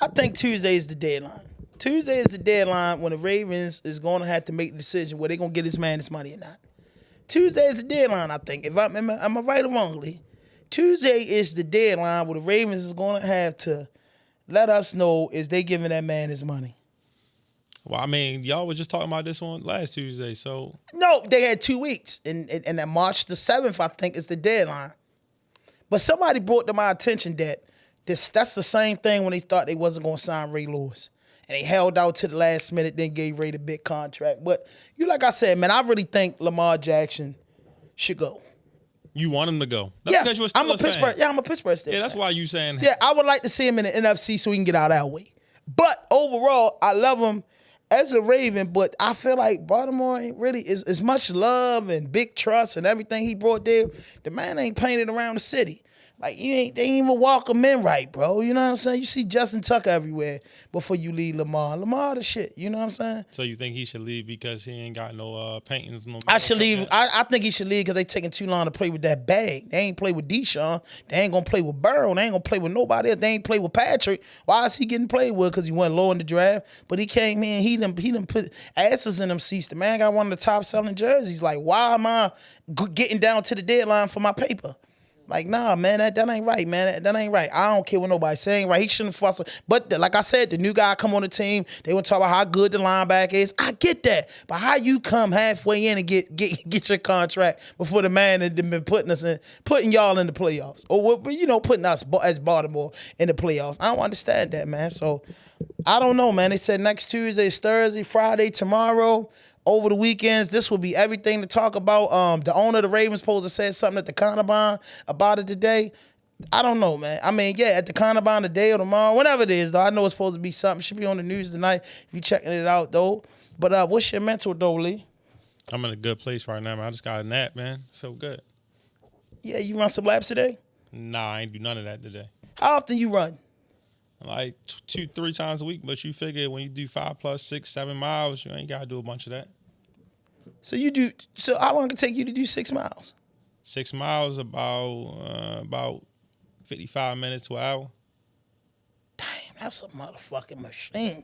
I think Tuesday is the deadline. Tuesday is the deadline when the Ravens is going to have to make the decision whether they're going to get this man his money or not. Tuesday is the deadline, I think. If am I right or wrong, Lee? Tuesday is the deadline where the Ravens is going to have to let us know is they giving that man his money. Well, I mean, y'all were just talking about this on last Tuesday, so. No, they had 2 weeks. And that March the 7th, I think, is the deadline. But somebody brought to my attention that that's the same thing when they thought they wasn't going to sign Ray Lewis. And they held out to the last minute, then gave Ray the big contract. But like I said, man, I really think Lamar Jackson should go. You want him to go? That's because you're a Steelers fan. Yeah, I'm a Pittsburgh Steelers. Yeah, that's why you saying that. Yeah, I would like to see him in the NFC so he can get out of our way. But overall, I love him as a Raven, but I feel like Baltimore ain't really as much love and big trust and everything he brought there. The man ain't painted around the city. Like, they ain't even walk him in right, bro. You know what I'm saying? You see Justin Tucker everywhere before you leave Lamar. Lamar the shit. You know what I'm saying? So you think he should leave because he ain't got no paintings? No. I should leave. I think he should leave because they taking too long to play with that bag. They ain't play with Deshaun. They ain't going to play with Burrow. They ain't going to play with nobody else. They ain't play with Patrick. Why is he getting played with? Because he went low in the draft. But he came in. He done put asses in them seats. The man got one of the top selling jerseys. Like, why am I getting down to the deadline for my paper? Like, nah, man, that ain't right, man. That ain't right. I don't care what nobody saying. Right, he shouldn't fuss. But like I said, the new guy come on the team. They would talk about how good the linebacker is. I get that, but how you come halfway in and get your contract before the man had been putting y'all in the playoffs, or putting us as Baltimore in the playoffs? I don't understand that, man. So I don't know, man. They said next Tuesday is Thursday, Friday, tomorrow. Over the weekends, this will be everything to talk about. The owner of the Ravens supposed to say something at the Combine about it today. I don't know, man. I mean, yeah, at the Combine today or tomorrow, whatever it is, though. I know it's supposed to be something. Should be on the news tonight if you're checking it out, though. But what's your mental, though, Lee? I'm in a good place right now, man. I just got a nap, man. Feel good. Yeah, you run some laps today? Nah, I ain't do none of that today. How often you run? Like 2-3 times a week, but you figure when you do 5 plus 6, 7 miles, you ain't gotta do a bunch of that. So how long it take you to do 6 miles? 6 miles about 55 minutes to an hour. Damn, that's a motherfucking machine.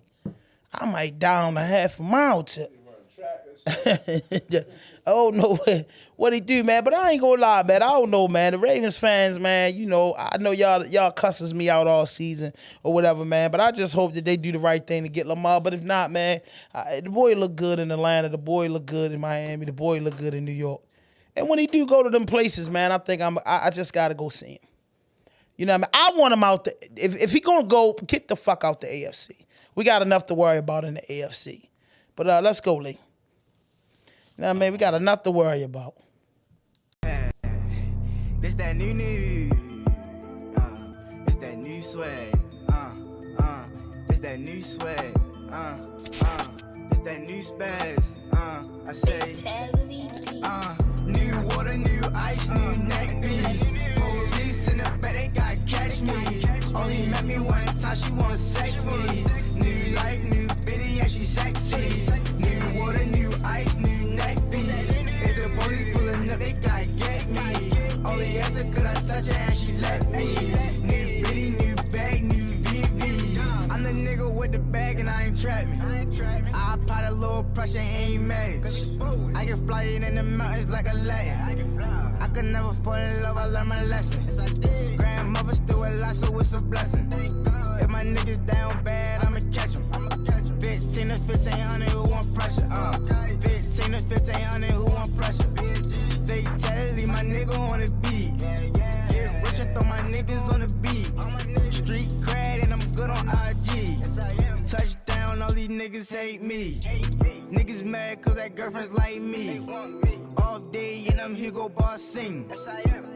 I might down a half a mile to. Oh no, what he do, man? But I ain't gonna lie, man. I don't know, man. The Ravens fans, man. I know y'all cusses me out all season or whatever, man. But I just hope that they do the right thing to get Lamar. But if not, man, the boy look good in Atlanta. The boy look good in Miami. The boy look good in New York. And when he do go to them places, man, I think I just gotta go see him. You know what I mean? I want him out there. If he gonna go, get the fuck out the AFC. We got enough to worry about in the AFC. But let's go, Lee. Now, man, we got enough to worry about. This that new. This that new swag. This that new swag. This that new spaz. I say. New water, new ice, new neck beats. Police in the back, they gotta catch me. Only met me one time, she wanna sex me. New life, new bitty, and she sexy. New water, new ice, new neck beats. If the police pulling up, they gotta get me. Only after could I touch her and she let me. New bitty, new bag, new VV. I'm the nigga with the bag and I ain't trap me. I apply a little pressure, ain't match. I can fly it in the mountains like a Latin. I could never fall in love, I learned my lesson. Grandmother still alive, so it's a blessing. If my niggas down bad, I'ma catch them. 15 to 1500, who want pressure? 15 to 1500, who want pressure? Fatality, my nigga on the beat. Get rich and throw my niggas on the beat. Street cred and I'm good on IG. Touchdown, all these niggas hate me. Niggas mad cause that girlfriend's like me. Off day and I'm Hugo Boss sing.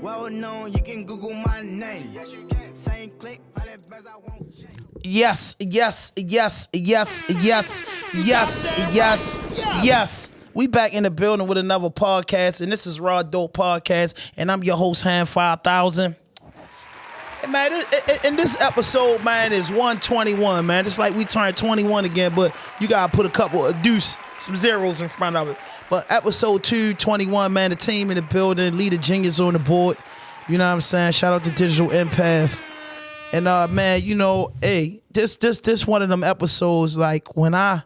Well known, you can Google my name. Same click, I won't change. Yes. We back in the building with another podcast, and this is RawDope Podcast, and I'm your host, Ham 5000. Hey, man, in this episode, man, is 121, man. It's like we turned 21 again, but you gotta put a couple of some zeros in front of it. But episode 221, man, the team in the building, Leader Genius on the board. You know what I'm saying? Shout out to Digital Empath. And man, hey, this one of them episodes, like when I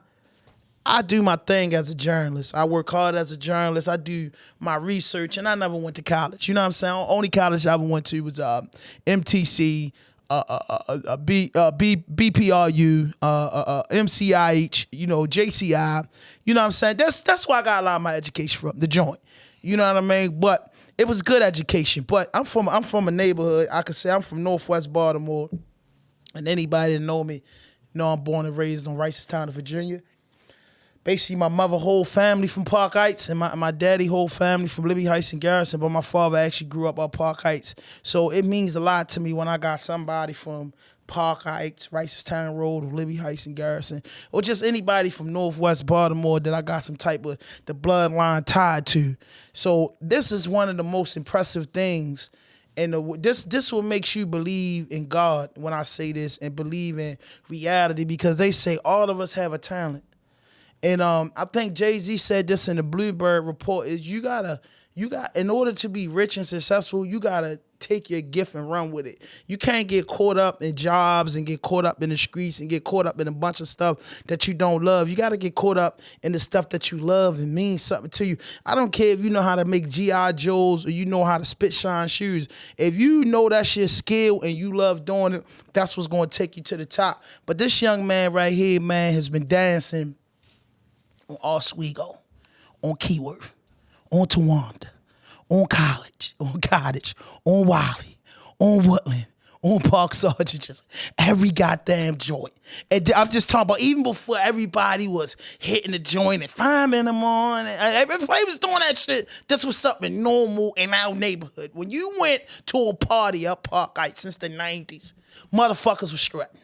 do my thing as a journalist. I work hard as a journalist. I do my research, and I never went to college. You know what I'm saying? Only college I ever went to was MTC, BPRU, MCIH, JCI. You know what I'm saying? That's where I got a lot of my education from, the joint. You know what I mean? But it was good education. But I'm from a neighborhood. I could say I'm from Northwest Baltimore, and anybody that know me know I'm born and raised on Ricestown, Virginia. Basically, my mother whole family from Park Heights, and my daddy whole family from Libby Heights and Garrison, but my father actually grew up at Park Heights. So it means a lot to me when I got somebody from Park Heights, Ricestown Road, Libby Heights and Garrison, or just anybody from Northwest Baltimore that I got some type of the bloodline tied to. So this is one of the most impressive things. And this what makes you believe in God when I say this, and believe in reality, because they say all of us have a talent. And I think Jay-Z said this in the Bluebird report, is you got in order to be rich and successful, you gotta take your gift and run with it. You can't get caught up in jobs and get caught up in the streets and get caught up in a bunch of stuff that you don't love. You gotta get caught up in the stuff that you love and means something to you. I don't care if you know how to make G.I. Joes or you know how to spit shine shoes. If you know that's your skill and you love doing it, that's what's gonna take you to the top. But this young man right here, man, has been dancing on Oswego, on Keyworth, on Towanda, on College, on Cottage, on Wiley, on Woodland, on Park Sergeant, just every goddamn joint. And I'm just talking about even before everybody was hitting the joint at 5 in the morning. Everybody was doing that shit. This was something normal in our neighborhood. When you went to a party up Park Heights since the 90s, motherfuckers was strutting.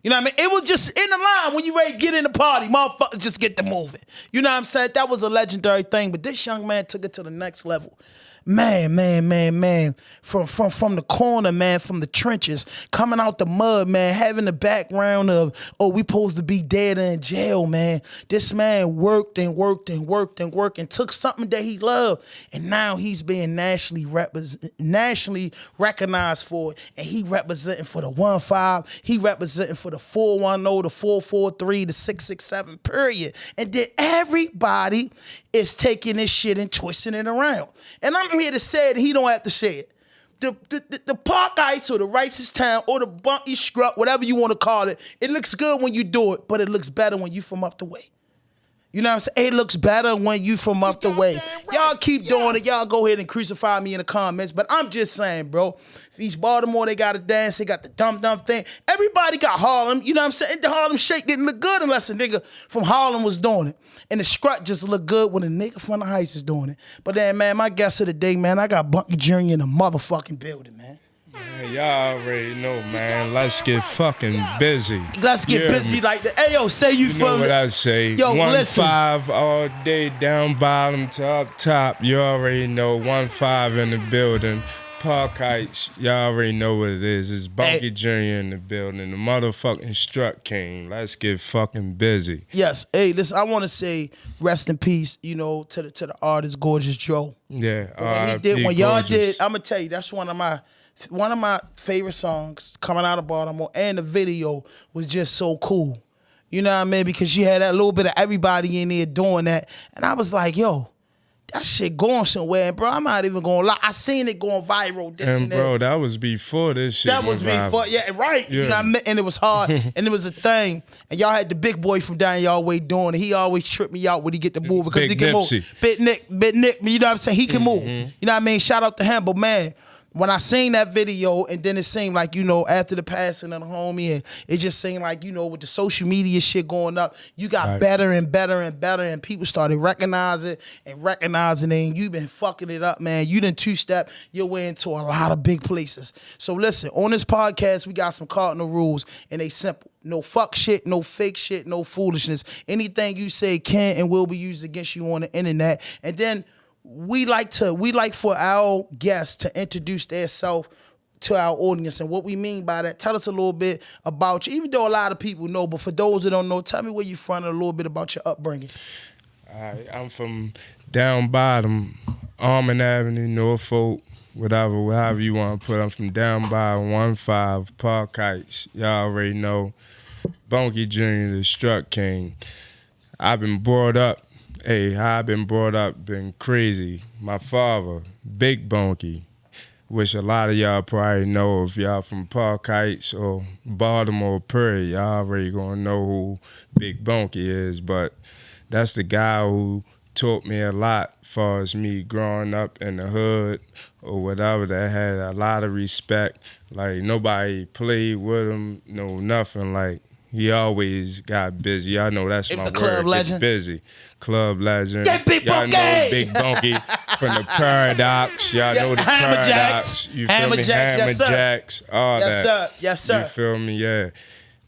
You know what I mean? It was just in the line when you ready to get in the party. Motherfuckers just get to moving. You know what I'm saying? That was a legendary thing. But this young man took it to the next level. Man. From the corner, man, from the trenches, coming out the mud, man, having the background of, we supposed to be dead in jail, man. This man worked and took something that he loved, and now he's being nationally recognized for it. And he representing for the 1-5, he representing for the 410, the 443, the 667, period. And then everybody is taking this shit and twisting it around. And I'm here to say it, he don't have to say it. The Park Heights or the Ricestown or the Bunky Strut, whatever you want to call it, it looks good when you do it, but it looks better when you from up the way. You know what I'm saying? It looks better when you from up the way. Right. Y'all keep doing it. Y'all go ahead and crucify me in the comments. But I'm just saying, bro. East Baltimore, they got a dance. They got the dumb thing. Everybody got Harlem. You know what I'm saying? The Harlem Shake didn't look good unless a nigga from Harlem was doing it. And the Strut just looked good when a nigga from the Heights is doing it. But then, man, my guest of the day, man, I got Bunky Jr. in the motherfucking building, man. Man, y'all already know, man. Let's get fucking busy. Let's get busy like that. Hey, yo, say you from... You know what I say. Yo, 1-5 all day, down bottom to up top. You already know. 1-5 in the building. Park Heights, y'all already know what it is. It's Bunky Jr. in the building. The motherfucking Strut King. Let's get fucking busy. Yes. Hey, listen, I want to say rest in peace, to the artist, Gorgeous Joe. Yeah. When y'all did, I'm going to tell you, that's one of my favorite songs coming out of Baltimore, and the video was just so cool. You know what I mean? Because you had that little bit of everybody in there doing that. And I was like, yo, that shit going somewhere. And bro, I'm not even going to lie. I seen it going viral. And bro, that was before this shit. That was before, yeah, right. Yeah. You know what I mean? And it was hard. And it was a thing. And y'all had the big boy from down y'all way doing it. He always tripped me out when he get to move because he can move. Big Nick, you know what I'm saying? He can move. You know what I mean? Shout out to him. But man, when I seen that video, and then it seemed like, after the passing of the homie, and it just seemed like, with the social media shit going up, you got better and better and better, and people started recognizing it, and you've been fucking it up, man. You done two-step your way into a lot of big places. So listen, on this podcast, we got some cardinal rules, and they simple. No fuck shit, no fake shit, no foolishness. Anything you say can and will be used against you on the internet. And then we like for our guests to introduce themselves to our audience, and what we mean by that. Tell us a little bit about you, even though a lot of people know, but for those that don't know, tell me where you're from and a little bit about your upbringing. All right, I'm from down bottom, Almond Avenue, Norfolk, however you want to put it. I'm from down by 1-5, Park Heights. Y'all already know. Bunky Jr, the Strut King. I've been brought up. Hey, how I've been brought up been crazy. My father, Big Bunky, which a lot of y'all probably know if y'all from Park Heights or Baltimore, Prairie, y'all already gonna know who Big Bunky is. But that's the guy who taught me a lot as far as me growing up in the hood or whatever, that had a lot of respect. Like, nobody played with him, no nothing. Like, he always got busy. Y'all know that's my word. Club legend. Get busy. Club legend. Yeah, Big Y'all Bunky! know Big Bunky from the Paradox. Y'all know the Hammer Paradox. Jacks. You feel Hammer me? Jacks, Hammer yes, sir. Jacks. All Yes, that. sir. Yes, sir. You feel me? Yeah.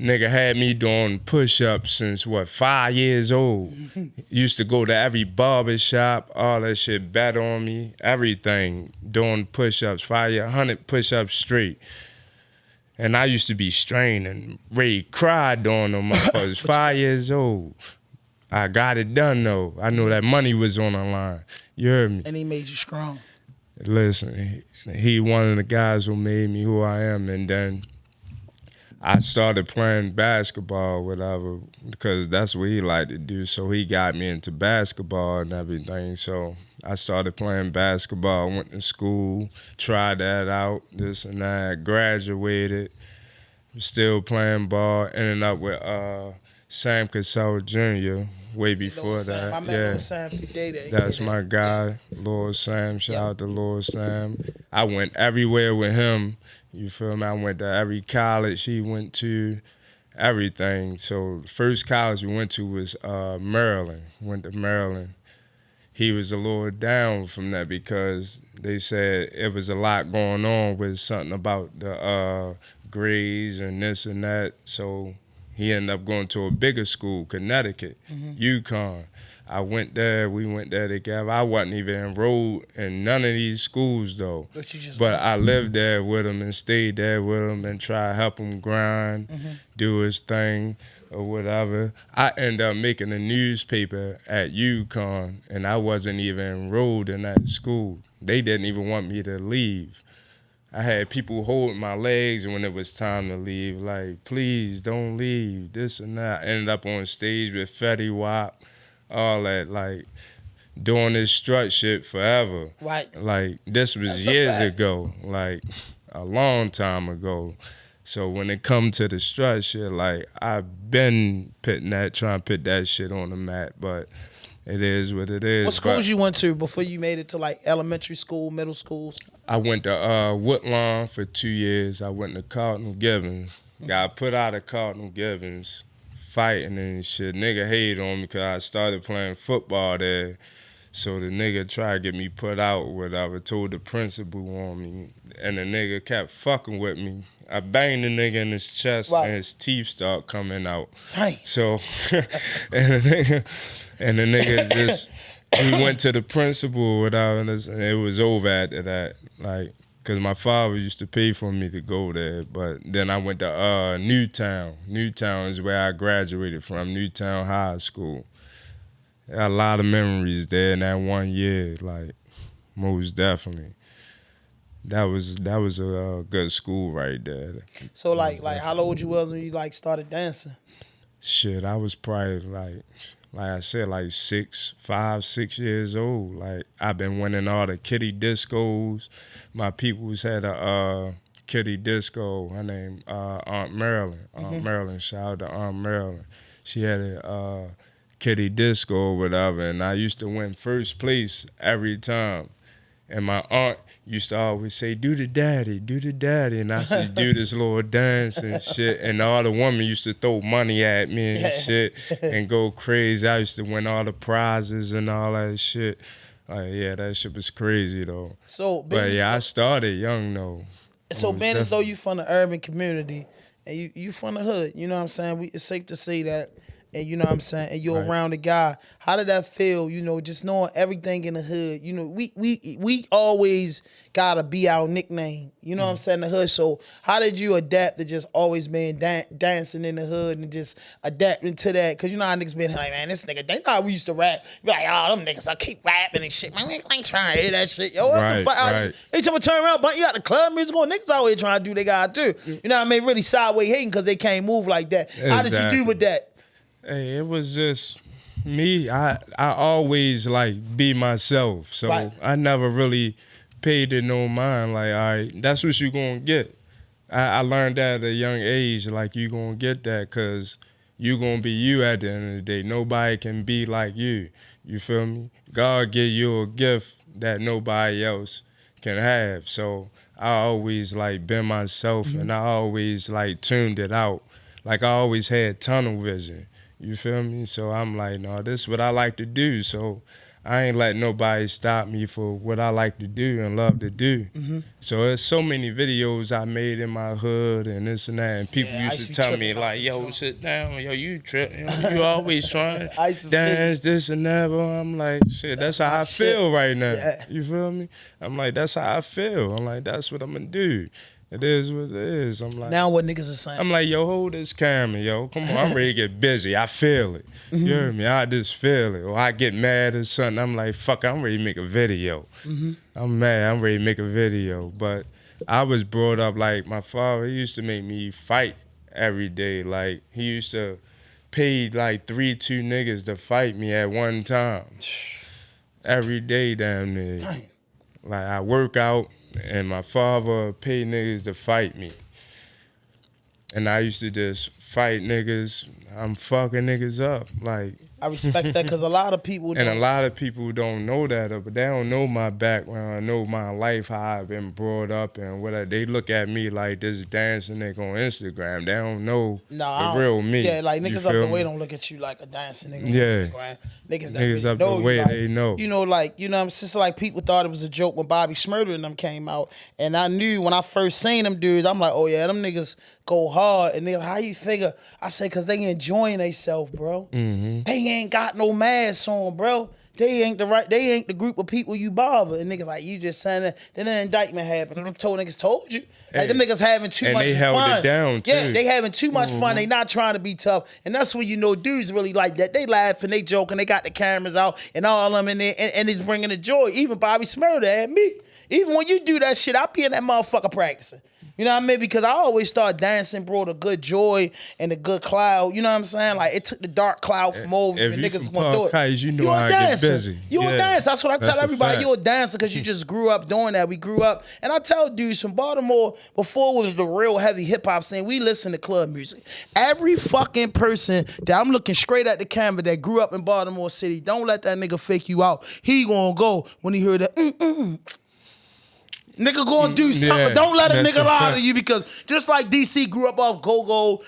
Nigga had me doing push-ups since, 5 years old. Used to go to every barber shop, all that shit, bet on me, everything, doing push-ups, 100 push-ups straight. And I used to be straining, ready to cry doing them motherfuckers, 5 years old. I got it done, though. I knew that money was on the line. You heard me? And he made you strong. Listen, he one of the guys who made me who I am, and then I started playing basketball, whatever, because that's what he liked to do. So he got me into basketball and everything. So I started playing basketball, went to school, tried that out, this and that, graduated, still playing ball, ended up with Sam Cassell Jr. way before that. I met Lil Sam today. That's my guy, Lord Sam. Shout out to Lord Sam. I went everywhere with him. You feel me? I went to every college he went to, everything. So the first college we went to was Maryland. Went to Maryland. He was a little down from that because they said it was a lot going on with something about the grades and this and that. So he ended up going to a bigger school, Connecticut, UConn. I went there, we went there together. I wasn't even enrolled in none of these schools though. But I lived there with him and stayed there with him and tried to help him grind, do his thing or whatever. I ended up making a newspaper at UConn and I wasn't even enrolled in that school. They didn't even want me to leave. I had people holding my legs when it was time to leave, like, please don't leave, this and that. I ended up on stage with Fetty Wap, all that, like, doing this strut shit forever. Right. Like, this was years ago, like, a long time ago. So when it come to the strut shit, like, I've been trying to put that shit on the mat, but it is what it is. What schools you went to before you made it to, like, elementary school, middle schools? I went to Woodlawn for 2 years. I went to Cardinal Gibbons. Got put out of Cardinal Gibbons, fighting and shit. Nigga hated on me because I started playing football there. So the nigga tried to get me put out or whatever, told the principal on me. And the nigga kept fucking with me. I banged the nigga in his chest and his teeth start coming out. Dang. So, and the nigga just, he went to the principal or whatever, and it was over after that. Like, because my father used to pay for me to go there. But then I went to Newtown. Newtown is where I graduated from, Newtown High School. Got a lot of memories there in that 1 year, like, most definitely. That was a good school right there. So, like how old you was when you, like, started dancing? Shit, I was probably, like I said, like 5, 6 years old. Like, I've been winning all the kiddie discos. My peoples had a kiddie disco. Her name Aunt Marilyn. Aunt Marilyn, shout out to Aunt Marilyn. She had a kiddie disco or whatever, and I used to win first place every time. And my aunt used to always say, do the daddy. And I used to do this little dance and shit. And all the women used to throw money at me and shit and go crazy. I used to win all the prizes and all that shit. Yeah, that shit was crazy, though. But yeah, I started young, though. So being as though you from the urban community and you from the hood, you know what I'm saying? It's safe to say that and you know what I'm saying, and you're Right. around a guy. How did that feel? You know, just knowing everything in the hood. You know, we always gotta be our nickname. You know what I'm saying, the hood. So how did you adapt to just always being dancing in the hood and just adapting to that? Cause you know how niggas been like, man, this nigga, they know how we used to rap. Be like, oh, them niggas, I keep rapping and shit. Man, niggas ain't trying to hear that shit. Yo, what the Right, fuck? right. Every time I turn around, but you got the club music on, niggas out here trying to do they gotta do. You know what I mean? Really sideways hating because they can't move like that. How did you do Exactly. with that? Hey, it was just me. I always like be myself, so Right. I never really paid it no mind. Like, all right, that's what you gonna get. I learned that at a young age. Like, you gonna get that because you gonna be you at the end of the day. Nobody can be like you. You feel me? God give you a gift that nobody else can have. So I always like been myself, and I always like tuned it out. Like, I always had tunnel vision. You feel me? So I'm like, no, this is what I like to do. So I ain't let nobody stop me for what I like to do and love to do. So there's so many videos I made in my hood and this and that. And people Yeah, I used to be tell tripping me about like, the yo, joint. sit down. Yo, you trip. You always trying I to used to dance, this and that. But I'm like, shit, that's how my I shit. feel right now. Yeah. You feel me? I'm like, that's how I feel. I'm like, that's what I'm going to do. It is what it is. I'm like, Now what niggas are saying? I'm like, yo, hold this camera, yo. Come on, I'm ready to get busy. I feel it. You hear me? I just feel it. Or I get mad or something. I'm like, fuck, I'm ready to make a video. I'm mad. I'm ready to make a video. But I was brought up like my father, he used to make me fight every day. Like, he used to pay like 2 niggas to fight me at one time. Every day damn near. Damn. Like, I work out and my father pay niggas to fight me. And I used to just fight niggas. I'm fucking niggas up. Like, I respect that because a lot of people and a don't. lot of people don't know that, but they don't know my background, know my life, how I've been brought up, and what they look at me like this dancing nigga on Instagram. They don't know Nah, the real me. Yeah, like You niggas up feel the way me? don't look at you like a dancing nigga on Yeah. Instagram. Niggas that Niggas really up the know you, way like, they know. You know, like, you know, it's just like people thought it was a joke when Bobby Shmurda and them came out. And I knew when I first seen them dudes, I'm like, oh yeah, them niggas go hard. And they're like, how you figure? I say, because they enjoying themselves, bro. They ain't got no mask on, bro. They ain't the group of people you bother. And niggas like, you just saying that. Then an indictment happened. And them niggas told you. Like, them niggas having too and much they fun. held it down, Yeah, too. they having too much fun. They not trying to be tough. And that's when you know dudes really like that. They laughing, they joking, they got the cameras out and all of them in there. And it's bringing the joy. Even Bobby Smurda and me. Even when you do that shit, I be in that motherfucker practicing. You know what I mean? Because I always start dancing, brought a good joy and a good cloud. You know what I'm saying? Like, it took the dark cloud from over you If and you niggas from gonna do it. Park you know You how a I get dancer. busy. You a Yeah. dancer. That's what I That's tell a everybody. fact. You a dancer because you just grew up doing that. We grew up. And I tell dudes from Baltimore, before it was the real heavy hip hop scene, we listen to club music. Every fucking person that I'm looking straight at the camera that grew up in Baltimore City, don't let that nigga fake you out. He gonna go when he heard that Nigga gonna do something. Yeah, Don't let a that's nigga a lie fact. to you because just like DC grew up off Go-Go,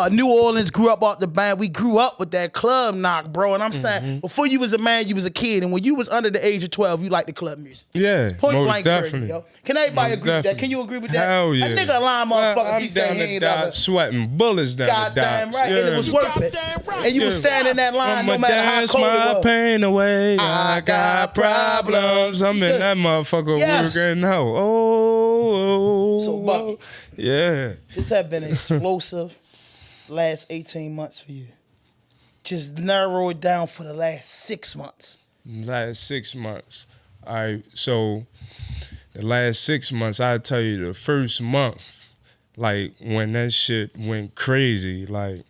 New Orleans grew up off the band. We grew up with that club knock, bro. And I'm saying, before you was a man, you was a kid. And when you was under the age of 12, you liked the club music. Yeah, Point most blank definitely. period, yo. Can everybody Most agree with that? definitely. Can you agree with that? Hell yeah. A nigga a lying motherfucker if he say down he the ain't dot, never. sweating bullets down the Goddamn docks. right. And it was Yeah. worth it. And you was standing in that line no I'ma matter how dance cold my it was. pain away. I I got got problems. I'm in that motherfucker Yes. working out. Oh, So, Bucky. yeah. This have been an explosive last 18 months for you. Just narrow it down for the last 6 months. Last 6 months. All right, so the last 6 months, I tell you, the first month, like when that shit went crazy, like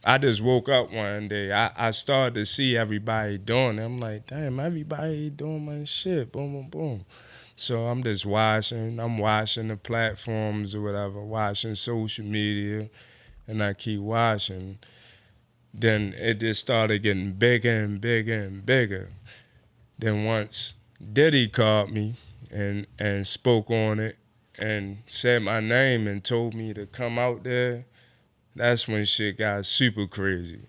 I just woke up one day. I started to see everybody doing it. I'm like, damn, everybody doing my shit. Boom, boom, boom. So I'm just watching. I'm watching the platforms or whatever, watching social media, and I keep watching. Then it just started getting bigger and bigger and bigger. Then once Diddy called me and spoke on it and said my name and told me to come out there, that's when shit got super crazy.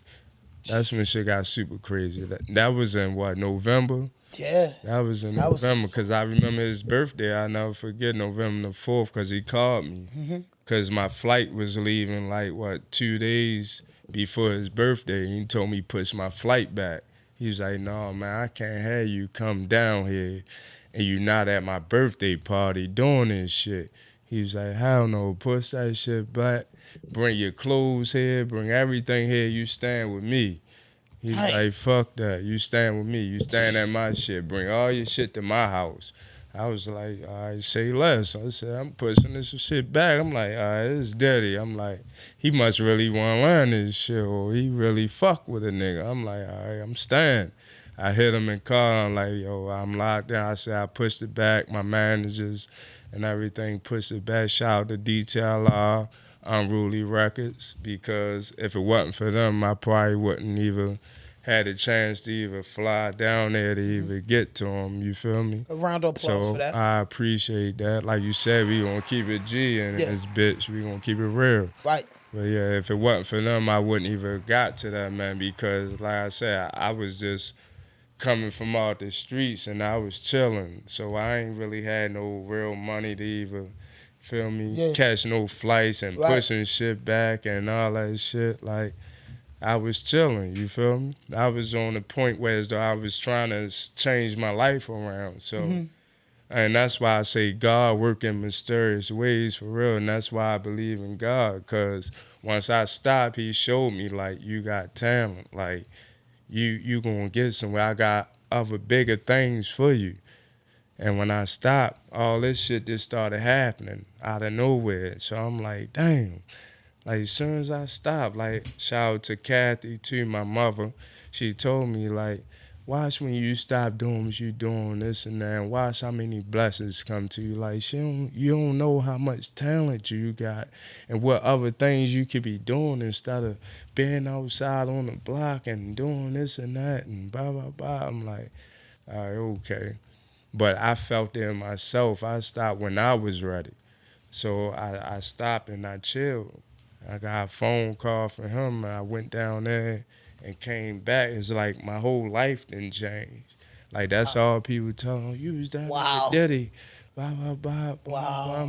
That was in what, November? Yeah. That was in That was- November because I remember his birthday. I'll never forget November the 4th because he called me. Because my flight was leaving like, 2 days before his birthday. He told me push my flight back. He was like, no, man, I can't have you come down here and you not at my birthday party doing this shit. He was like, hell no, push that shit back. Bring your clothes here, bring everything here. You stand with me. He was like, fuck that. You stand with me. You stand at my shit. Bring all your shit to my house. I was like, all right, say less. I said, I'm pushing this shit back. I'm like, all right, this is dirty. I'm like, he must really want to learn this shit, or he really fuck with a nigga. I'm like, all right, I'm staying. I hit him and called. I'm like, yo, I'm locked down. I said, I pushed it back. My managers and everything pushed it back. Shout out to Detail Law, Unruly Records, because if it wasn't for them, I probably wouldn't even had a chance to even fly down there to even get to him, you feel me? A round of applause for that. I appreciate that. Like you said, we gonna keep it G and this bitch, we gonna keep it real. Right. But yeah, if it wasn't for them, I wouldn't even got to that, man, because like I said, I was just coming from out the streets and I was chilling. So I ain't really had no real money to even, feel me, catch no flights and pushing shit back and all that shit. Like, I was chilling, you feel me? I was on the point where as though I was trying to change my life around. So, and that's why I say God work in mysterious ways for real. And that's why I believe in God. Because once I stopped, he showed me, like, you got talent. Like, you gonna get somewhere. I got other bigger things for you. And when I stopped, all this shit just started happening out of nowhere. So I'm like, damn. Like, as soon as I stopped, like, shout out to Kathy, too, my mother. She told me, like, watch when you stop doing what you doing, this and that, and watch how many blessings come to you. Like, you don't know how much talent you got and what other things you could be doing instead of being outside on the block and doing this and that and blah, blah, blah. I'm like, all right, okay. But I felt it in myself. I stopped when I was ready. So I stopped and I chilled. I got a phone call from him, and I went down there and came back. It's like my whole life didn't change. Like, that's all people tell me. You was down there with Diddy. Blah, blah, blah, blah, blah.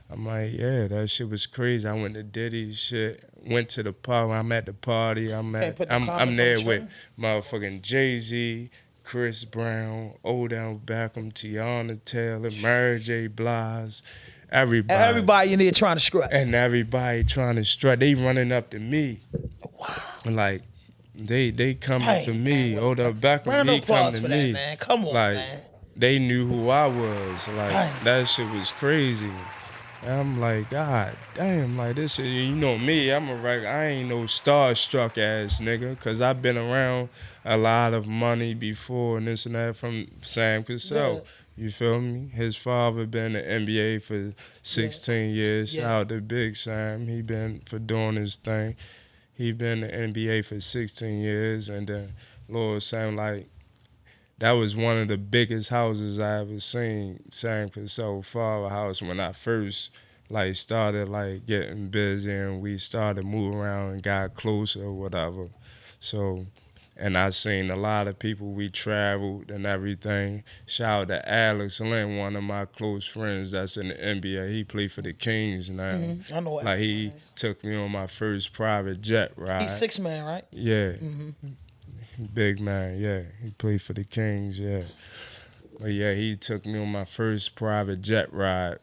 I'm like, yeah, that shit was crazy. I went to Diddy's shit, went to the party. I'm at the party. I'm there with motherfucking Jay-Z, Chris Brown, Odell Beckham, Tiana Taylor, Mary J. Blige. Everybody in there trying to strut. And everybody trying to strut. They running up to me. Wow. Like, they coming to me. Odell Beckham, he coming to me. Man. Come on, like, man. They knew who I was. Like, that shit was crazy. And I'm like, God damn, like, this shit, you know me, I ain't no starstruck ass nigga, because I've been around a lot of money before and this and that from Sam Cassell. Yeah. You feel me? His father been in the NBA for 16 years. Shout out to Big Sam. He been for doing his thing. He been in the NBA for 16 years. And then Lord Sam, like, that was one of the biggest houses I ever seen. Sam Cassell father house when I first like started like getting busy and we started moving around and got closer or whatever. So. And I seen a lot of people, we traveled and everything. Shout out to Alex Lynn, one of my close friends that's in the NBA. He played for the Kings now. I know what like, he took me on my first private jet ride. He's 6 man, right? Yeah. Big man, yeah. He played for the Kings, yeah. But yeah, he took me on my first private jet ride.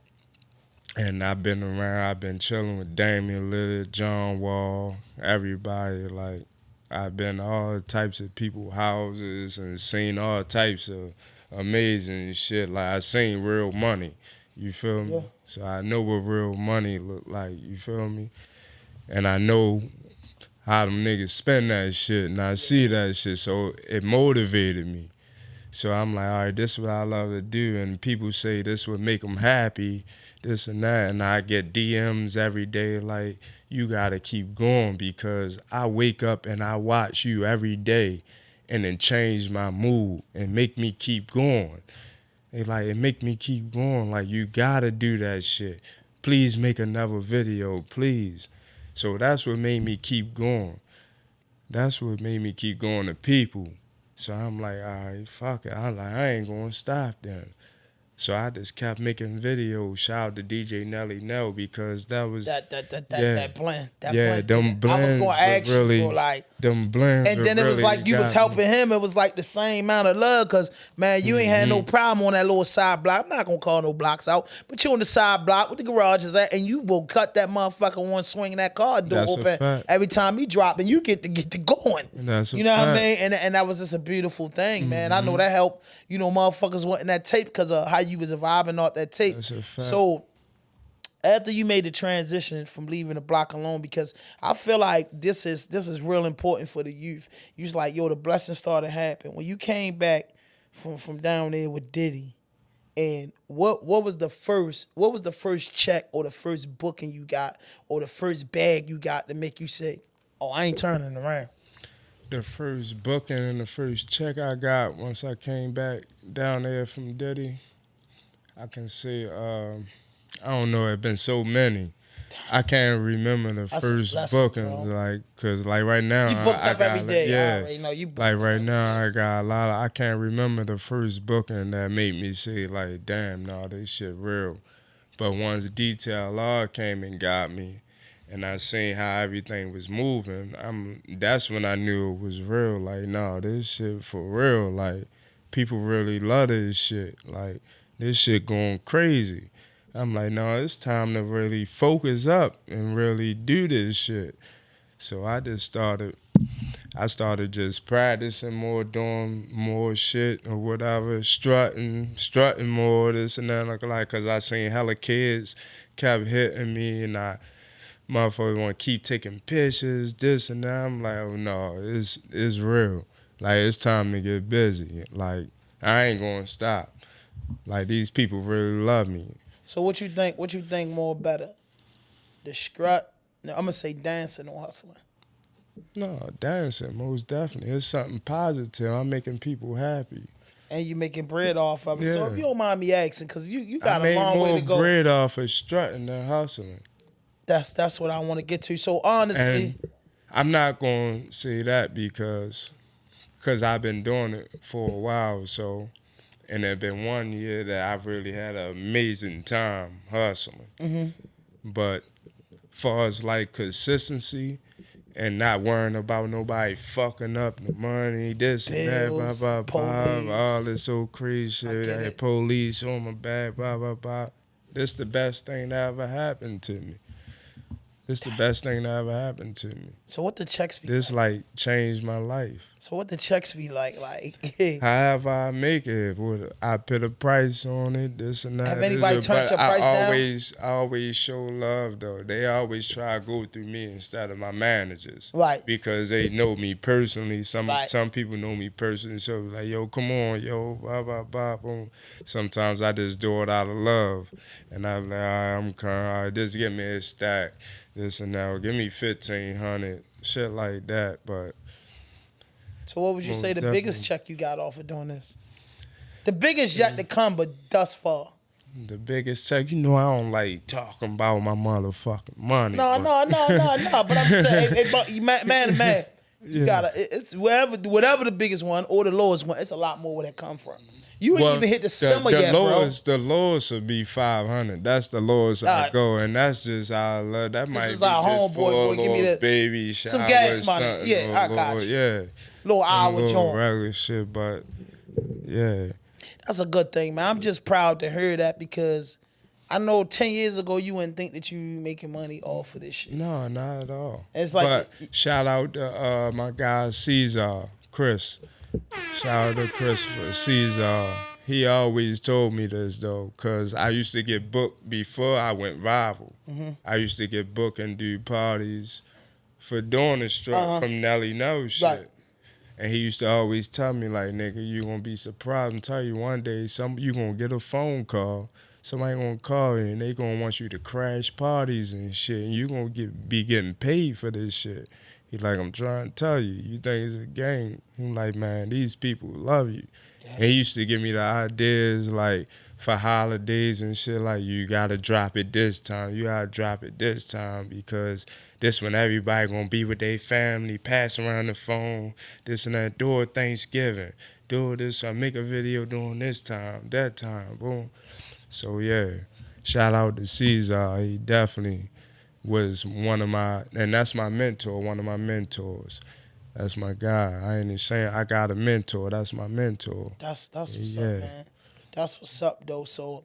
And I've been around, I've been chilling with Damian Lillard, John Wall, everybody, like, I've been to all types of people's houses and seen all types of amazing shit. Like, I seen real money, you feel me? Yeah. So I know what real money look like, you feel me? And I know how them niggas spend that shit, and I see that shit, so it motivated me. So I'm like, all right, this is what I love to do, and people say this would make them happy, this and that, and I get DMs every day like, you gotta keep going, because I wake up and I watch you every day and then change my mood and make me keep going. It make me keep going. Like, you gotta do that shit. Please make another video, please. So that's what made me keep going. That's what made me keep going to people. So I'm like, all right, fuck it. I ain't gonna stop then. So I just kept making videos. Shout out to DJ Nelly Nell because that was that blend. That yeah, blend them did it. I was blends gonna ask you, really, bro, like, them blends. and then it was really like you was got helping him. It was like the same amount of love, cause man, you ain't had no problem on that little side block. I'm not gonna call no blocks out, but you on the side block with the garage is at, and you will cut that motherfucker one swing that car door That's a open fact. every time he drop, and you get to going. That's a You know what I fact. mean? And that was just a beautiful thing, man. I know that helped. You know, motherfuckers wanting that tape because of how you was vibing off that tape. That's a fact. So after you made the transition from leaving the block alone, because I feel like this is real important for the youth. You was like, yo, the blessing started happening when you came back from down there with Diddy. And what was the first check or the first booking you got or the first bag you got to make you say, oh, I ain't turning around? The first booking and the first check I got once I came back down there from Diddy, I can say, I don't know, it been so many. I can't remember the That's a first blessing, booking, bro. like, cause like right now, You booked I up got, every day. I yeah, already know you booked like up right every now I got a lot of, I can't remember the first booking that made me say like, damn, no, this shit real. But once Detail Law came and got me, and I seen how everything was moving, that's when I knew it was real. Like, no, this shit for real. Like, people really love this shit. Like, this shit going crazy. I'm like, no, it's time to really focus up and really do this shit. So I started just practicing more, doing more shit or whatever, strutting more, this and that, like, cause I seen hella kids kept hitting me and motherfuckers want to keep taking pictures, this and that. I'm like, oh no, it's real. Like, it's time to get busy. Like, I ain't gonna stop. Like, these people really love me. So what you think more better? The strut? No, I'm gonna say dancing or hustling. No, dancing, most definitely. It's something positive. I'm making people happy. And you making bread off of it. So Yeah. if you don't mind me asking, because you got I a made long way more to go. bread off of strutting than hustling. That's what I want to get to. So honestly, And I'm not going to say that because I've been doing it for a while. So, and there's been 1 year that I've really had an amazing time hustling. But far as like consistency and not worrying about nobody fucking up the money, this and that, Bills, blah, blah, blah, police. all this so crazy shit, get that it. police on my back, blah, blah, blah. This the best thing that ever happened to me. This the best thing that ever happened to me. so what the checks be This like? like changed my life. So what the checks be like? However I make it, I put a price on it, this and that. Have anybody this, turned but your price down? I always show love though. They always try to go through me instead of my managers. Right. Because they know me personally. Some Right. people know me personally. So like, yo, come on, yo, blah, blah, blah, boom. Sometimes I just do it out of love. And I'm like, all right, I'm coming, all right, just give me a stack, this and that. Or give me 1,500, shit like that. But So what would you Most say the definitely. biggest check you got off of doing this? The biggest yet to come, but thus far. the biggest check, you know, I don't like talking about my motherfucking money. No. But I'm saying, man, you Yeah. gotta. It's whatever the biggest one or the lowest one. It's a lot more where that come from. You ain't even hit the summer yet, The lowest would be 500. That's the lowest I Alright. go, and that's just how I love. That might is be our just homeboy, for boy. a Give me little the- baby shower, some gas money. something, Yeah, I got you. Yeah, Little hour little joint. regular shit, but yeah. That's a good thing, man. I'm just proud to hear that because I know 10 years ago you wouldn't think that you making money off of this shit. No, not at all. It's like- but shout out to my guy Caesar, Chris. Shout out to Chris for Caesar. He always told me this though, cause I used to get booked before I went rival. I used to get booked and do parties for doing the strut from Nelly No shit. Right. And he used to always tell me like, nigga, you gonna be surprised and tell you one day you gonna get a phone call. Somebody gonna call you and they gonna want you to crash parties and shit, and you gonna be getting paid for this shit. He's like, I'm trying to tell you, you think it's a game. I'm like, man, these people love you. And he used to give me the ideas like for holidays and shit, like you gotta drop it this time, you gotta drop it this time because this when everybody gonna be with their family, pass around the phone, this and that, do it Thanksgiving. do this, I make a video doing this time, that time, boom. So yeah, shout out to Caesar. He definitely was one of my, and that's my mentor, one of my mentors. That's my guy. I ain't even saying I got a mentor. That's my mentor. That's what's up, man. That's what's up, though. So,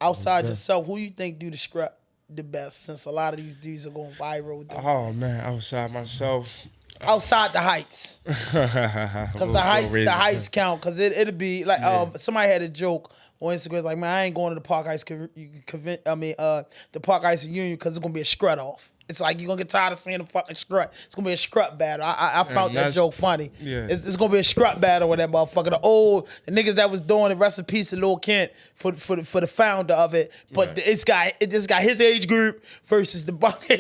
outside yourself, who you think do the scrap the best? Since a lot of these dudes are going viral with them. Oh man, outside myself. Outside the heights, because the heights count. Because it'll be like somebody had a joke on Instagram like, man, I ain't going to the Park Heights. The Park Heights Union because it's gonna be a scrut off. It's like you're gonna get tired of seeing the fucking scrut. It's gonna be a scrut battle. I found that joke funny. Yeah. It's gonna be a scrut battle with that motherfucker. The niggas that was doing the recipes to Lil Kent for the founder of it. But it's got his age group versus the Bunkey.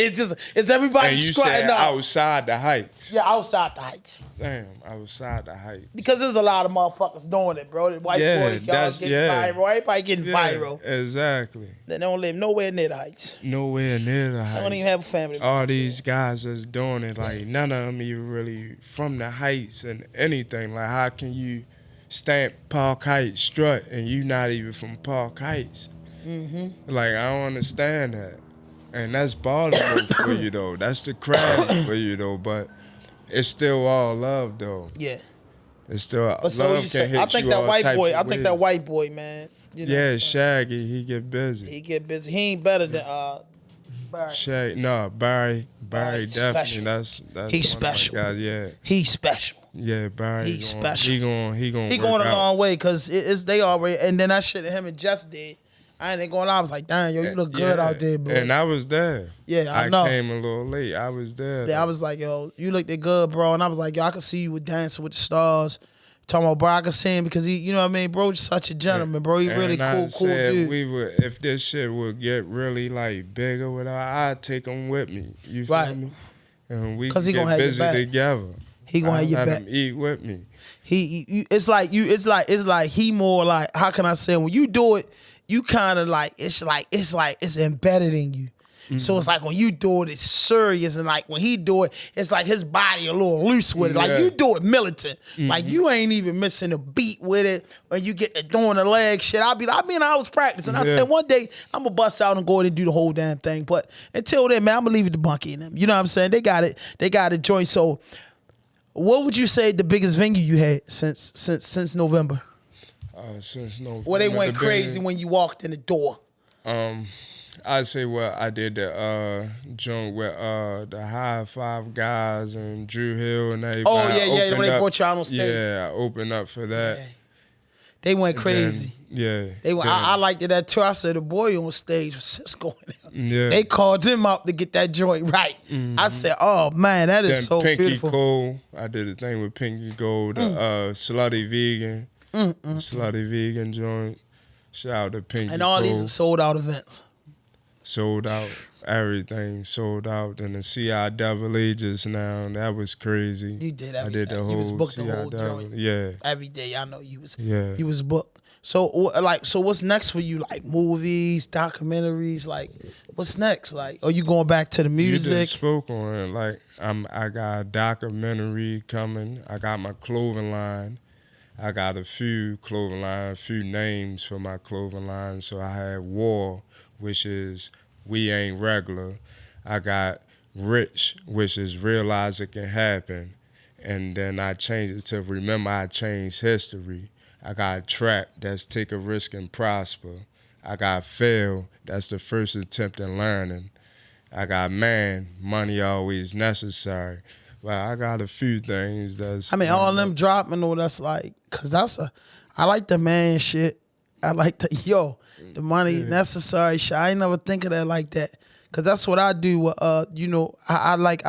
It's everybody and you scrutting said up. outside the heights. Yeah, outside the heights. Damn, outside the heights. Because there's a lot of motherfuckers doing it, bro. The white boy, y'all getting viral. Everybody getting viral. Exactly. They don't live nowhere near the heights. Nowhere near the heights. They don't even have a family. All these guys that's doing it, like none of them even really from the heights and anything. Like how can you stamp Park Heights strut and you not even from Park Heights? Mm-hmm. Like I don't understand that. And that's Baltimore for you though. That's the crowd for you though. But it's still all love though. Yeah. It's still but so love you can say, hit I think you that all white types boy. of I think ways. that white boy, man. You know Yeah, Shaggy. He get busy. He get busy. He ain't better than Barry. Shaggy. No, Barry definitely. Special. That's He's one of my special. guys, yeah. He's special. Yeah, Barry. He's special. He going a long way because they already. And then that shit that him and Jess did. I ain't gonna lie. I was like, damn, yo, you look good out there, bro. And I was there. Yeah, I know. I came a little late. I was there. Yeah, I was like, yo, you looked good, bro. And I was like, yo, I could see you with Dancing with the Stars. Talking about, bro, I could see him because he, you know what I mean, bro, just such a gentleman, bro. He really cool dude. If this shit would get really like bigger with her, I'd take him with me. You feel me? And we he get gonna busy have your back. together. He gonna have your let back. him eat with me. It's like he more like, how can I say, when you do it, you kind of like it's embedded in you. Mm-hmm. So it's like when you do it, it's serious, and like when he do it, it's like his body a little loose with it. Like you do it militant, like you ain't even missing a beat with it. When you get to doing the leg shit, I was practicing. I said one day I'm gonna bust out and go in and do the whole damn thing. But until then, man, I'm gonna leave it to Bunky and them. You know what I'm saying? They got it joint. So, what would you say the biggest venue you had since November? Since November. Where they went crazy when you walked in the door. I'd say I did the joint with the High Five guys and Drew Hill and everybody. Oh yeah, when they brought you out on stage. Yeah, I opened up for that. Yeah. They went crazy. I liked it that too. I said the boy on stage was just going out. Yeah. They called him out to get that joint right. Mm-hmm. I said, oh man, that is so Pinky beautiful. Gold. I did a thing with Pinky Gold, Slutty Vegan. Slutty Vegan joint. Shout out to Pinky And all Gold. these are sold out events. Sold out. Everything sold out. And the CIAA just now, that was crazy. You did everything. I did the whole You was booked the whole joint. Yeah. Every day, I know you was. Yeah. You was booked. So what's next for you? Like movies, documentaries. Like, what's next? Like, are you going back to the music? You just spoke on it. Like, I got a documentary coming. I got my clothing line. I got a few clothing lines, a few names for my clothing line. So I had War, which is We Ain't Regular. I got Rich, which is Realize It Can Happen. And then I changed it to Remember I Changed History. I got Trap, that's Take a Risk and Prosper. I got Fail, that's the first attempt in learning. I got Man, Money Always Necessary. Well, I got a few things that's... all of them dropping, or that's like... Because I like the man shit. I like the money necessary shit. I ain't never think of that like that. Because that's what I do. I like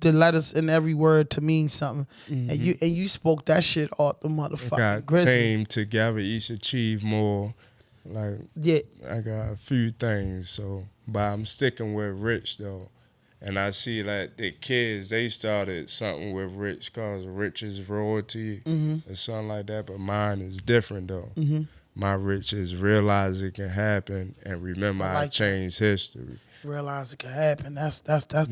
the letters in every word to mean something. Mm-hmm. And you spoke that shit off the motherfucking grizzly. Team together, each achieve more. Like, I got a few things, so... But I'm sticking with Rich, though. And I see like the kids, they started something with Rich called Rich is Royalty or something like that. But mine is different, though. Mm-hmm. My Rich is Realize It Can Happen and Remember I Changed History. Realize It Can Happen. That's tough.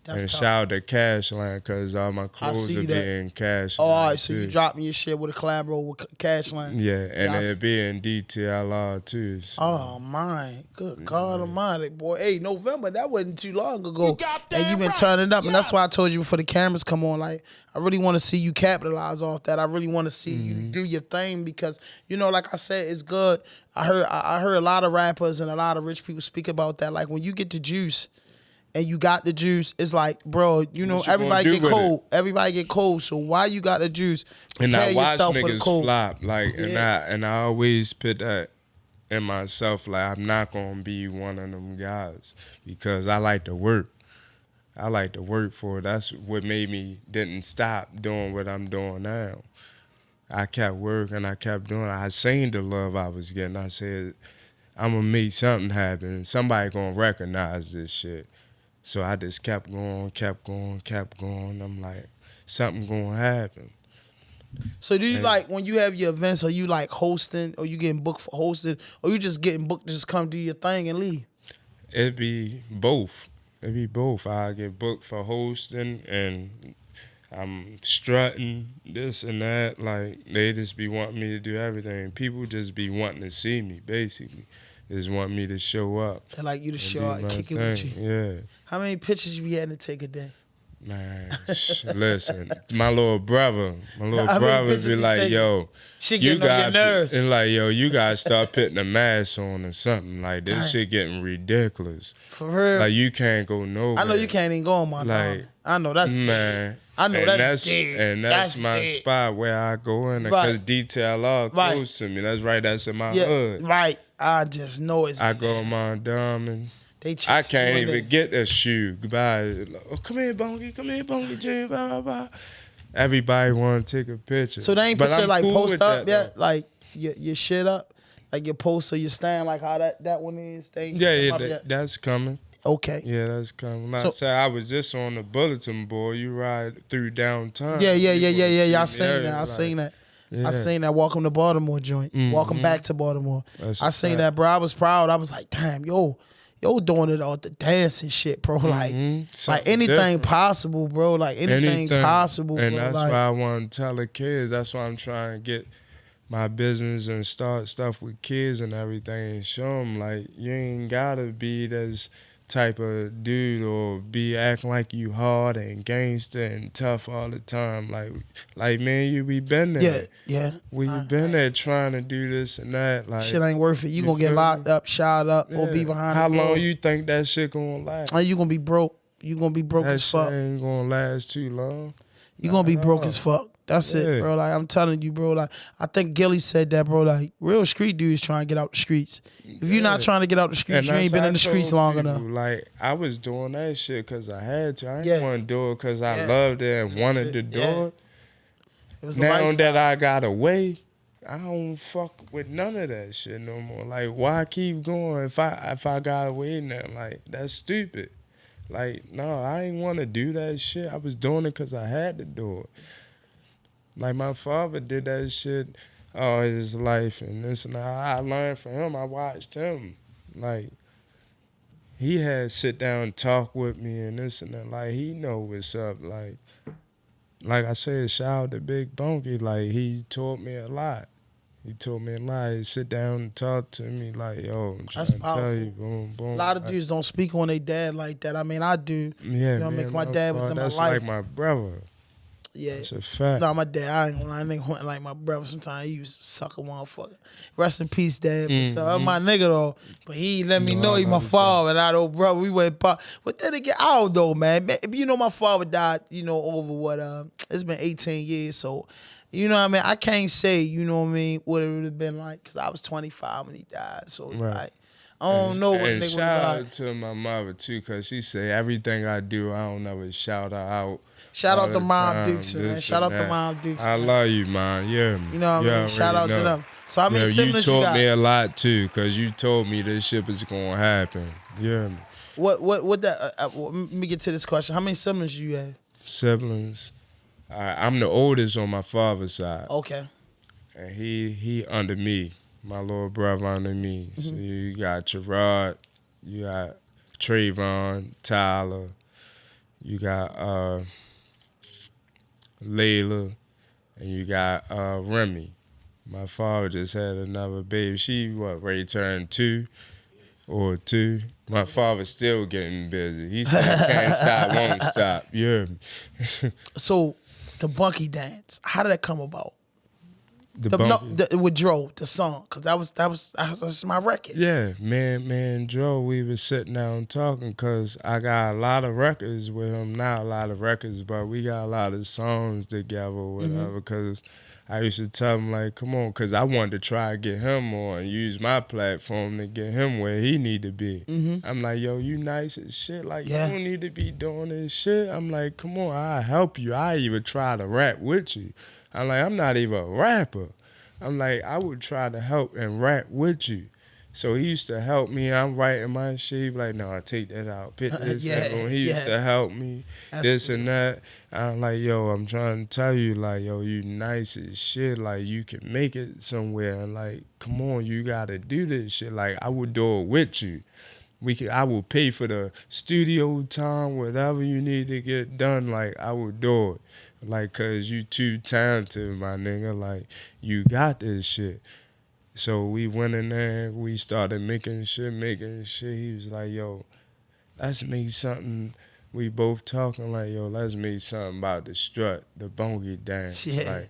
That's and tough. shout out to Cashline because all my clothes see will that. be in Cashline. Oh, all right, so too. you dropping your shit with a collabo with Cashline. Yeah, and I it'll see. be in DTLR too. So. Oh my, good God Almighty, boy! Hey, November, that wasn't too long ago, and you've been turning up, and that's why I told you before the cameras come on. Like, I really want to see you capitalize off that. I really want to see you do your thing because like I said, it's good. I heard a lot of rappers and a lot of rich people speak about that. Like when you get the juice. And you got the juice, it's like, bro, everybody get cold. Everybody get cold. So why you got the juice? And I watch yourself for the niggas cold. flop, like, and I always put that in myself, like, I'm not gonna be one of them guys because I like to work. I like to work for it. That's what made me didn't stop doing what I'm doing now. I kept working, I kept doing it. I seen the love I was getting. I said, I'm gonna make something happen. Somebody gonna recognize this shit. So I just kept going. I'm like, something gonna happen. So do you like when you have your events, are you like hosting or you getting booked for hosting or you just getting booked to just come do your thing and leave? It'd be both. I get booked for hosting and I'm strutting this and that. Like they just be wanting me to do everything. People just be wanting to see me, basically. They just want me to show up. They like you to show up and kick it with you. Yeah. How many pictures you be having to take a day? Man, listen, my little brother be like, take? yo, Shit you getting on your nerves. and like, yo, you gotta start putting a mask on or something. Like this shit getting ridiculous. For real. Like you can't go nowhere. I know you can't even go on my like, I know that's man. dead. I know and that's dead. And that's my dead. spot where I go in because Right. DTLR close to me. That's right. That's in my hood. Right. I just know it's. I go on my Diamond. They I can't even get a shoe. Goodbye. Oh, come here, Bunky Jr. Blah, blah, blah. Everybody want to take a picture. So they ain't But put your I'm like cool post with up that, yet? though. Like your shit up? Like your post or your stand, like how that one is? They ain't put them Yeah, up yet? that's coming. Okay. Yeah, that's coming. Like I said, I was just on the bulletin board. You ride through downtown. Yeah. I I seen that. I seen that. Yeah. I seen that Welcome to Baltimore joint. Welcome back to Baltimore. That's I a seen fact. that, bro. I was proud. I was like, damn, yo doing it all the dancing shit, bro. Like Something anything different. possible, bro. Like anything possible, And bro. that's like, why I want to tell the kids. That's why I'm trying to get my business and start stuff with kids and everything and show them, like, you ain't got to be this type of dude or be acting like you hard and gangster and tough all the time. Like man, we been there. Yeah. We been there trying to do this and that. Like Shit ain't worth it. You gonna feel get locked me? up, shot up, or be behind How the wall. long you think that shit gonna last? You gonna be broke. You gonna be broke That as shit fuck. ain't gonna last too long. You gonna be Not at broke all. as fuck. That's it, Yeah. bro. Like I'm telling you, bro. Like I think Gilly said that, bro. Like real street dudes trying to get out the streets. If you're not trying to get out the streets, you that's ain't been what in the I streets told long people. enough. Like I was doing that shit because I had to. I didn't Yeah. want to do it because I Yeah. loved it and wanted to do Yeah. it. It was a Now lifestyle. that I got away, I don't fuck with none of that shit no more. Like, why keep going if I got away now? Like, that's stupid. Like, no, I ain't want to do that shit. I was doing it because I had to do it. Like, my father did that shit all his life and this and that. I learned from him. I watched him. Like, he had sit down and talk with me and this and that. Like, he know what's up. Like I said, shout out to Big Bunky. Like, he taught me a lot. He told me a lot. He sit down and talk to me like, yo, I'm trying That's to tell powerful. you, boom, boom. A lot of dudes don't speak on their dad like that. I mean, I do. Yeah, You know what I mean? man, My dad was in my that's life. like my brother. Yeah. It's a fact. No, my dad, I ain't gonna lie, nigga wasn't like my brother. Sometimes he used to suck a motherfucker. Rest in peace, Dad. But so that's my nigga though. But he let me know he my father, and I know, bro, we went pop. But then again, I don't know, man. You know, my father died, over what it's been 18 years, so you know what I mean? I can't say, you know what I mean, what it would have been like, because I was 25 when he died. So it's Right. like, I don't know what And nigga would shout have out been like. to my mother too, cause she say everything I do, I don't ever shout her out. Shout all out to the Mom time, Dukes, man. this Shout out and to that. Mom Dukes. I man. love you, man. Yeah, You know what I mean? Shout out to them. So how many you siblings you taught got? me a lot too, cause you told me this shit was gonna happen. Yeah, What that? Let me get to this question. How many siblings you have? siblings. I'm the oldest on my father's side. Okay. And he under me, my little brother under me. So you got Gerard, you got Trayvon, Tyler, you got Layla, and you got Remy. My father just had another baby. She, ready to turn 2 or 2. My father's still getting busy. He said, can't stop, won't stop. You heard me? So, the Bunky dance, how did that come about? The with Dro, the song, because that was my record. Yeah, man, Joe, we was sitting down talking because I got a lot of records with him. Not a lot of records, but we got a lot of songs together or whatever because I used to tell him, like, come on, because I wanted to try to get him on and use my platform to get him where he need to be. I'm like, yo, you nice as shit. Like, you don't need to be doing this shit. I'm like, come on, I'll help you. I even try to rap with you. I'm like, I'm not even a rapper. I'm like, I would try to help and rap with you. So he used to help me. I'm writing my shit. He be like, no, take that out. Put this in. He used to help me, this and that. I'm like, yo, I'm trying to tell you, like, yo, you nice as shit. Like, you can make it somewhere. And like, come on, you got to do this shit. Like, I would do it with you. I will pay for the studio time, whatever you need to get done. Like, I would do it. Like, cause you too talented, my nigga. Like, you got this shit. So we went in there, we started making shit. He was like, yo, let's make something. We both talking like, yo, let's make something about the strut, the Bunky dance. Yeah.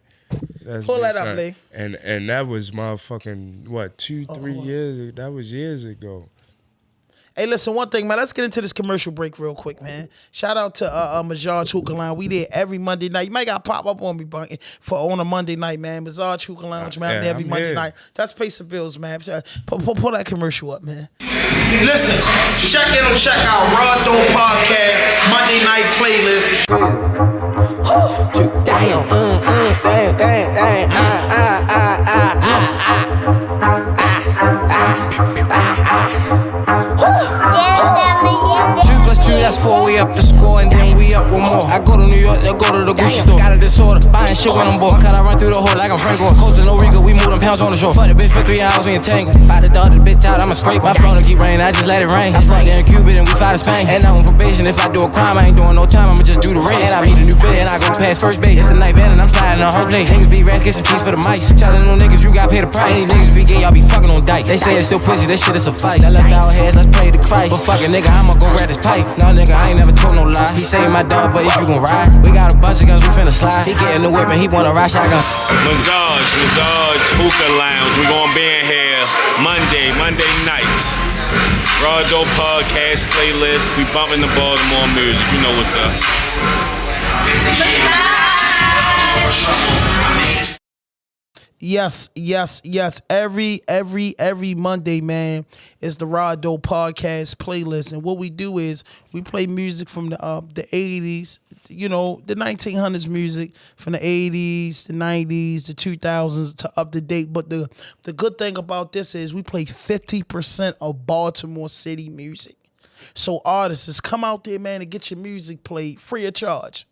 Like, pull that up, Lee. And that was motherfucking, 2-3 years, that was years ago. Hey, listen, one thing, man. Let's get into this commercial break real quick, man. Shout out to Mazaj Hookah Lounge. We there every Monday night. You might got to pop up on me, Bunky, on a Monday night, man. Mazaj Hookah Lounge, man. I'm there every Monday night. Let's pay some bills, man. Pull that commercial up, man. Listen, check out RawDope Podcast Monday night playlist. That's 4, we up the score, and then we up one more. I go to New York, they'll go to the Gucci store. Got a disorder, buying shit when I'm bored. Cut, I run through the hole like I'm Franco. Coastin' no Rico, we move them pounds on the shore. Fuck the bitch for 3 hours, we entangled. Buy the dog, the bitch out, I'ma scrape. My phone will keep raining, I just let it rain. I fucked there in Cuba, and we fly to Spain. And I'm on probation, if I do a crime, I ain't doing no time, I'ma just do the race. And I meet a new bitch, and I go past first base. It's the night band, and I'm sliding on her plate. Niggas be rats, get some cheese for the mice. Telling no niggas, you gotta pay the price. Any niggas be gay, y'all be fucking on dice. They say it's still pussy, this shit is a fight. Now let's bow our heads, let's pray to Christ. But fuck it, nigga, I'ma go grab this pipe. Nah, nigga, I ain't never told no lie. He say my dog, but if you gon' ride, we got a bunch of guns, we finna slide. He get in the whip and he wanna ride shotgun. Mazaj Hookah Lounge. We gonna be in here Monday nights. RawDope Podcast playlist. We bumping the Baltimore music. You know what's up. Yes. Every Monday, man, is the RawDope Podcast playlist. And what we do is we play music from the 80s, you know, the 1900s music, from the 80s, the 90s, the 2000s to up to date. But the good thing about this is we play 50% of Baltimore City music. So artists, come out there, man, and get your music played free of charge.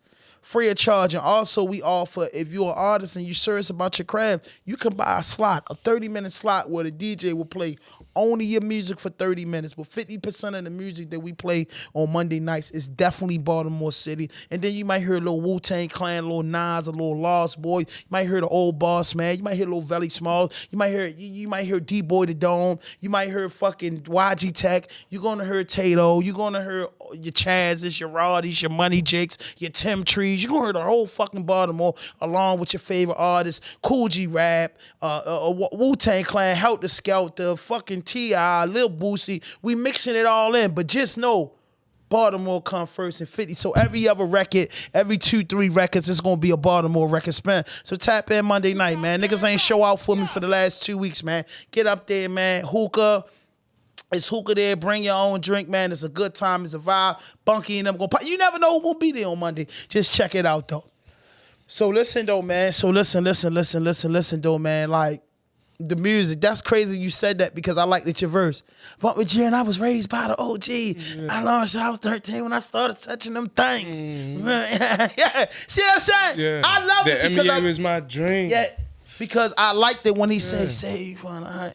And also we offer, if you're an artist and you're serious about your craft, you can buy a 30-minute slot where the DJ will play only your music for 30 minutes. But 50% of the music that we play on Monday nights is definitely Baltimore City. And then you might hear a little Wu-Tang Clan, a little Nas, a little Lost Boys. You might hear the Old Boss Man. You might hear a little Velly Smalls. You might hear D-Boy the Dome. You might hear fucking YG Tech. You're gonna hear Tato. You're gonna hear your Chaz's, your Roddies, your Money Jakes, your Tim Trees. You're gonna hear the whole fucking Baltimore along with your favorite artists, Cool G Rap, Wu-Tang Clan, Helter Skelter, fucking T.I., Lil Boosie. We mixing it all in, but just know Baltimore come first and 50. So every other record, every 2-3 records, it's gonna be a Baltimore record spin. So tap in Monday night, man. Niggas ain't show out for me for the last 2 weeks, man. Get up there, man. Hookah. It's hookah there. Bring your own drink, man. It's a good time. It's a vibe. Bunky and them gonna pop. You never know who gonna be there on Monday. Just check it out, though. So listen, though, man. Listen, though, man. Like, the music. That's crazy you said that because I liked it, your verse. Bunky Jr, and I was raised by the OG. Yeah. I learned I was 13 when I started touching them things. Yeah. See what I'm saying? Yeah. I love it because it was my dream. Yeah. Because I liked it when he said, "Say you wanna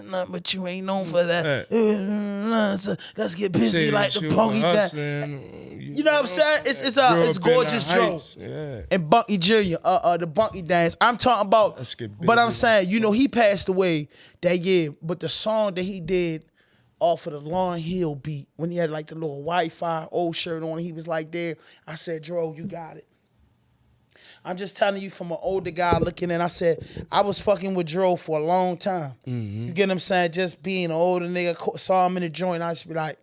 nothing, but you ain't known for that." So let's get busy like the Bunky Jr. You know what I'm saying? It's gorgeous Joe and Bunky Jr. The Bunky dance. I'm talking about, but I'm saying, you know, he passed away that year. But the song that he did off of the Lauryn Hill beat, when he had like the little Wi-Fi old shirt on, he was like there. I said, Dro, you got it. I'm just telling you from an older guy looking in. I said, I was fucking with Dro for a long time. You get what I'm saying? Just being an older nigga, saw him in the joint, I just be like,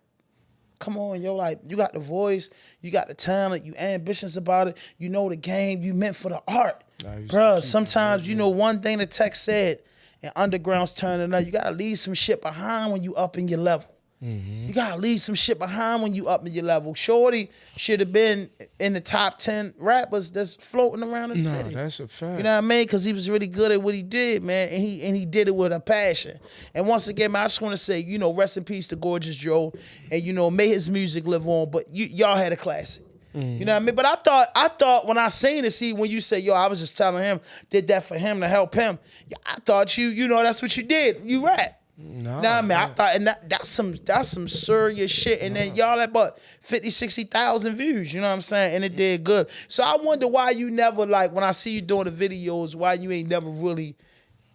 come on, yo, like, you got the voice, you got the talent, you ambitious about it, you know the game, you meant for the art. Bruh, sometimes, you know, one thing the text said, and Underground's turning up, you gotta leave some shit behind when you up in your level. You gotta leave some shit behind when you up in your level. Shorty should have been in the top 10 rappers that's floating around in the city. That's a fact. You know what I mean? Because he was really good at what he did, man, and he did it with a passion. And once again, man, I just want to say, you know, rest in peace to Gorgeous Joe, and you know, may his music live on. But y'all had a classic. You know what I mean? But I thought when I seen it, see, when you say, yo, I was just telling him, did that for him to help him. I thought you know, that's what you did. You rap. Nah, man, I thought, and that's some serious shit. And then y'all had about 50, 60,000 views, you know what I'm saying? And it did good. So I wonder why you never, like, when I see you doing the videos, why you ain't never really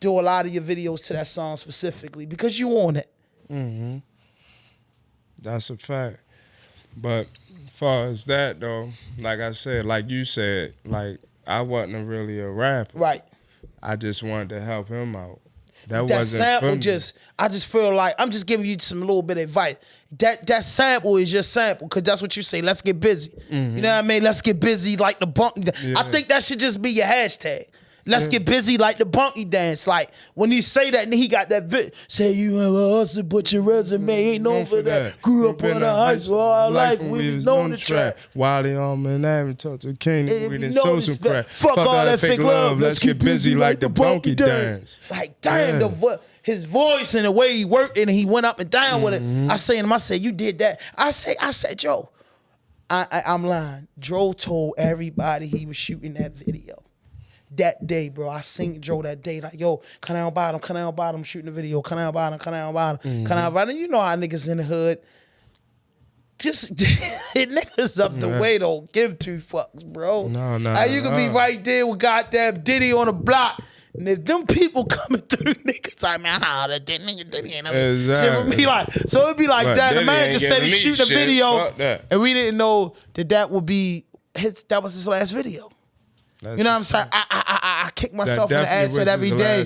do a lot of your videos to that song specifically, because you own it. That's a fact. But as far as that, though, like I said, like you said, like, I wasn't really a rapper. Right. I just wanted to help him out. That sample I just feel like, I'm just giving you some little bit of advice. That sample is your sample, because that's what you say, let's get busy. You know what I mean? Let's get busy like the Bunky. I think that should just be your hashtag. Let's get busy like the Bunky dance. Like, when you say that, and he got that say you have a hustle, but your resume ain't known for that. Grew up on the high school all our life, we was known the track. Wiley Almond Avenue, talk to Kenny, we done know sold some crack. Fuck all that fake love, let's get busy like the Bunky dance. Like, damn, his voice and the way he worked it, and he went up and down with it. I say to him, I said, you did that. I said, Joe, I'm lying. Joe told everybody he was shooting that video. That day, bro, I seen Joe that day, like, yo, Canal Bottom, shooting the video, Canal Bottom. You know how niggas in the hood just hit niggas up the way, don't give two fucks, bro. No. How you can be right there with goddamn Diddy on the block, and if them people coming through, niggas like, man, how that nigga Diddy ain't shit would be like, so it'd be like that. The man just said he shoot a video, and we didn't know that would be that was his last video. You know what I'm saying? I kick myself in the ass every day.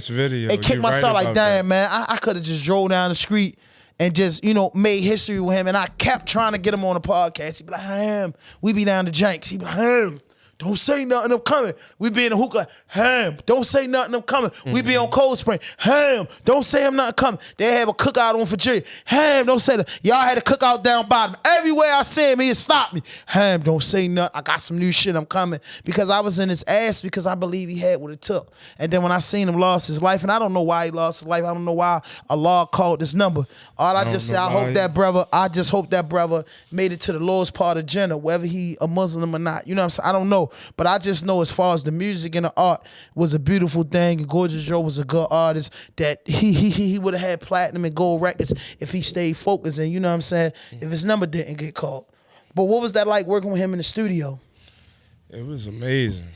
And kick myself like, damn, man, I could have just drove down the street and just, you know, made history with him. And I kept trying to get him on the podcast. He'd be like, Ham, we be down to Jenks. He'd be like, Ham, don't say nothing, I'm coming. We be in the hookah, Ham, don't say nothing, I'm coming. We be on Cold Spring, Ham, don't say I'm not coming. They have a cookout on Virginia, Ham, don't say that. Y'all had a cookout down bottom. Everywhere I see him, he'd stop me. Ham, don't say nothing, I got some new shit, I'm coming. Because I was in his ass, because I believe he had what it took. And then when I seen him lost his life, and I don't know why he lost his life, I don't know why Allah called this number. All I just say, I just hope that brother made it to the lowest part of Jannah, whether he a Muslim or not. You know what I'm saying? I don't know. But I just know, as far as the music and the art was a beautiful thing, and Gorgeous Joe was a good artist, that he would have had platinum and gold records if he stayed focused, and you know what I'm saying, if his number didn't get called. But what was that like working with him in the studio? It was amazing.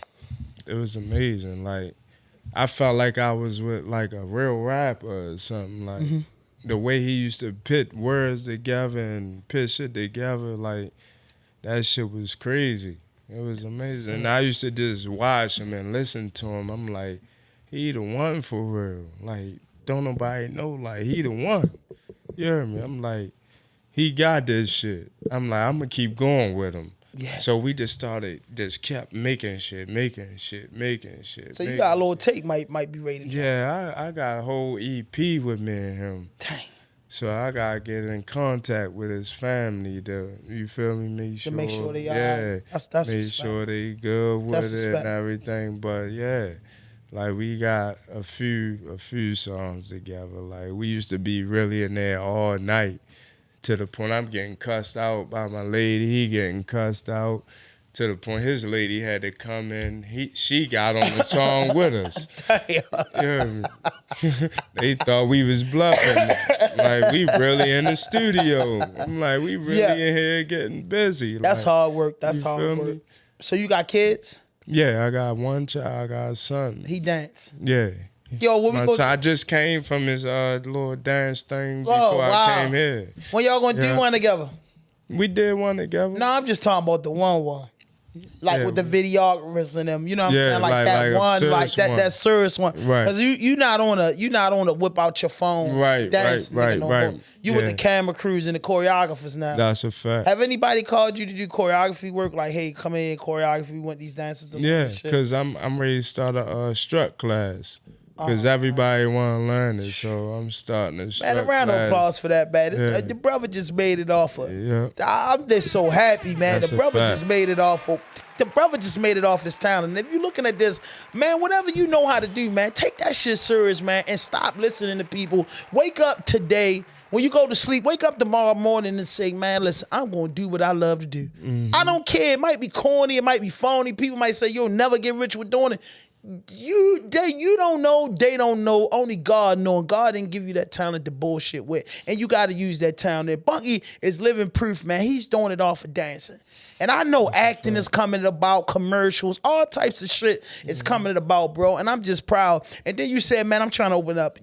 Like, I felt like I was with like a real rapper or something. Like, the way he used to put words together and put shit together, like, that shit was crazy. It was amazing. And I used to just watch him and listen to him. I'm like, he the one for real. Like, don't nobody know, like, he the one. You hear me? I'm like, he got this shit. I'm like, I'm going to keep going with him. Yeah. So we just kept making shit. So you got a little tape might be ready to drop. Yeah, I got a whole EP with me and him. Dang. So I gotta get in contact with his family to, you feel me, make sure they are. That's make sure they good with it and everything. But yeah, like, we got a few songs together. Like, we used to be really in there all night, to the point I'm getting cussed out by my lady, he getting cussed out, To the point his lady had to come in. She got on the song with us. You hear me? They thought we was bluffing. Like, we really in the studio. I'm like, we really in here getting busy. That's like, hard work. That's hard work. Me? So you got kids? Yeah, I got one child. I got a son. He dance. Yeah. Yo, what we go? I just came from his little dance thing before I came here. When y'all gonna do one together? We did one together. No, I'm just talking about the one. Like with the videographers and them, you know what I'm saying? Like that one, like that serious one. Right. Cause you not on a whip out your phone. Right, dance, right. You with the camera crews and the choreographers now. That's a fact. Have anybody called you to do choreography work? Like, hey, come in, choreography, we want these dances to learn shit? Cause I'm ready to start a strut class. Because everybody want to learn it, so I'm starting to strut Man, a round of applause for that, man. The brother just made it off of. Yeah. I'm just so happy, man. That's the brother a fact. just made it off of. The brother just made it off his talent. And if you're looking at this, man, whatever you know how to do, man, take that shit serious, man, and stop listening to people. Wake up today. When you go to sleep, wake up tomorrow morning and say, man, listen, I'm going to do what I love to do. Mm-hmm. I don't care. It might be corny. It might be phony. People might say you'll never get rich with doing it. You don't know, they don't know, only God knows. God didn't give you that talent to bullshit with. And you got to use that talent. Bunky is living proof, man. He's doing it all for dancing. And I know acting is coming about, commercials, all types of shit is coming about, bro. And I'm just proud. And then you said, man, I'm trying to open up,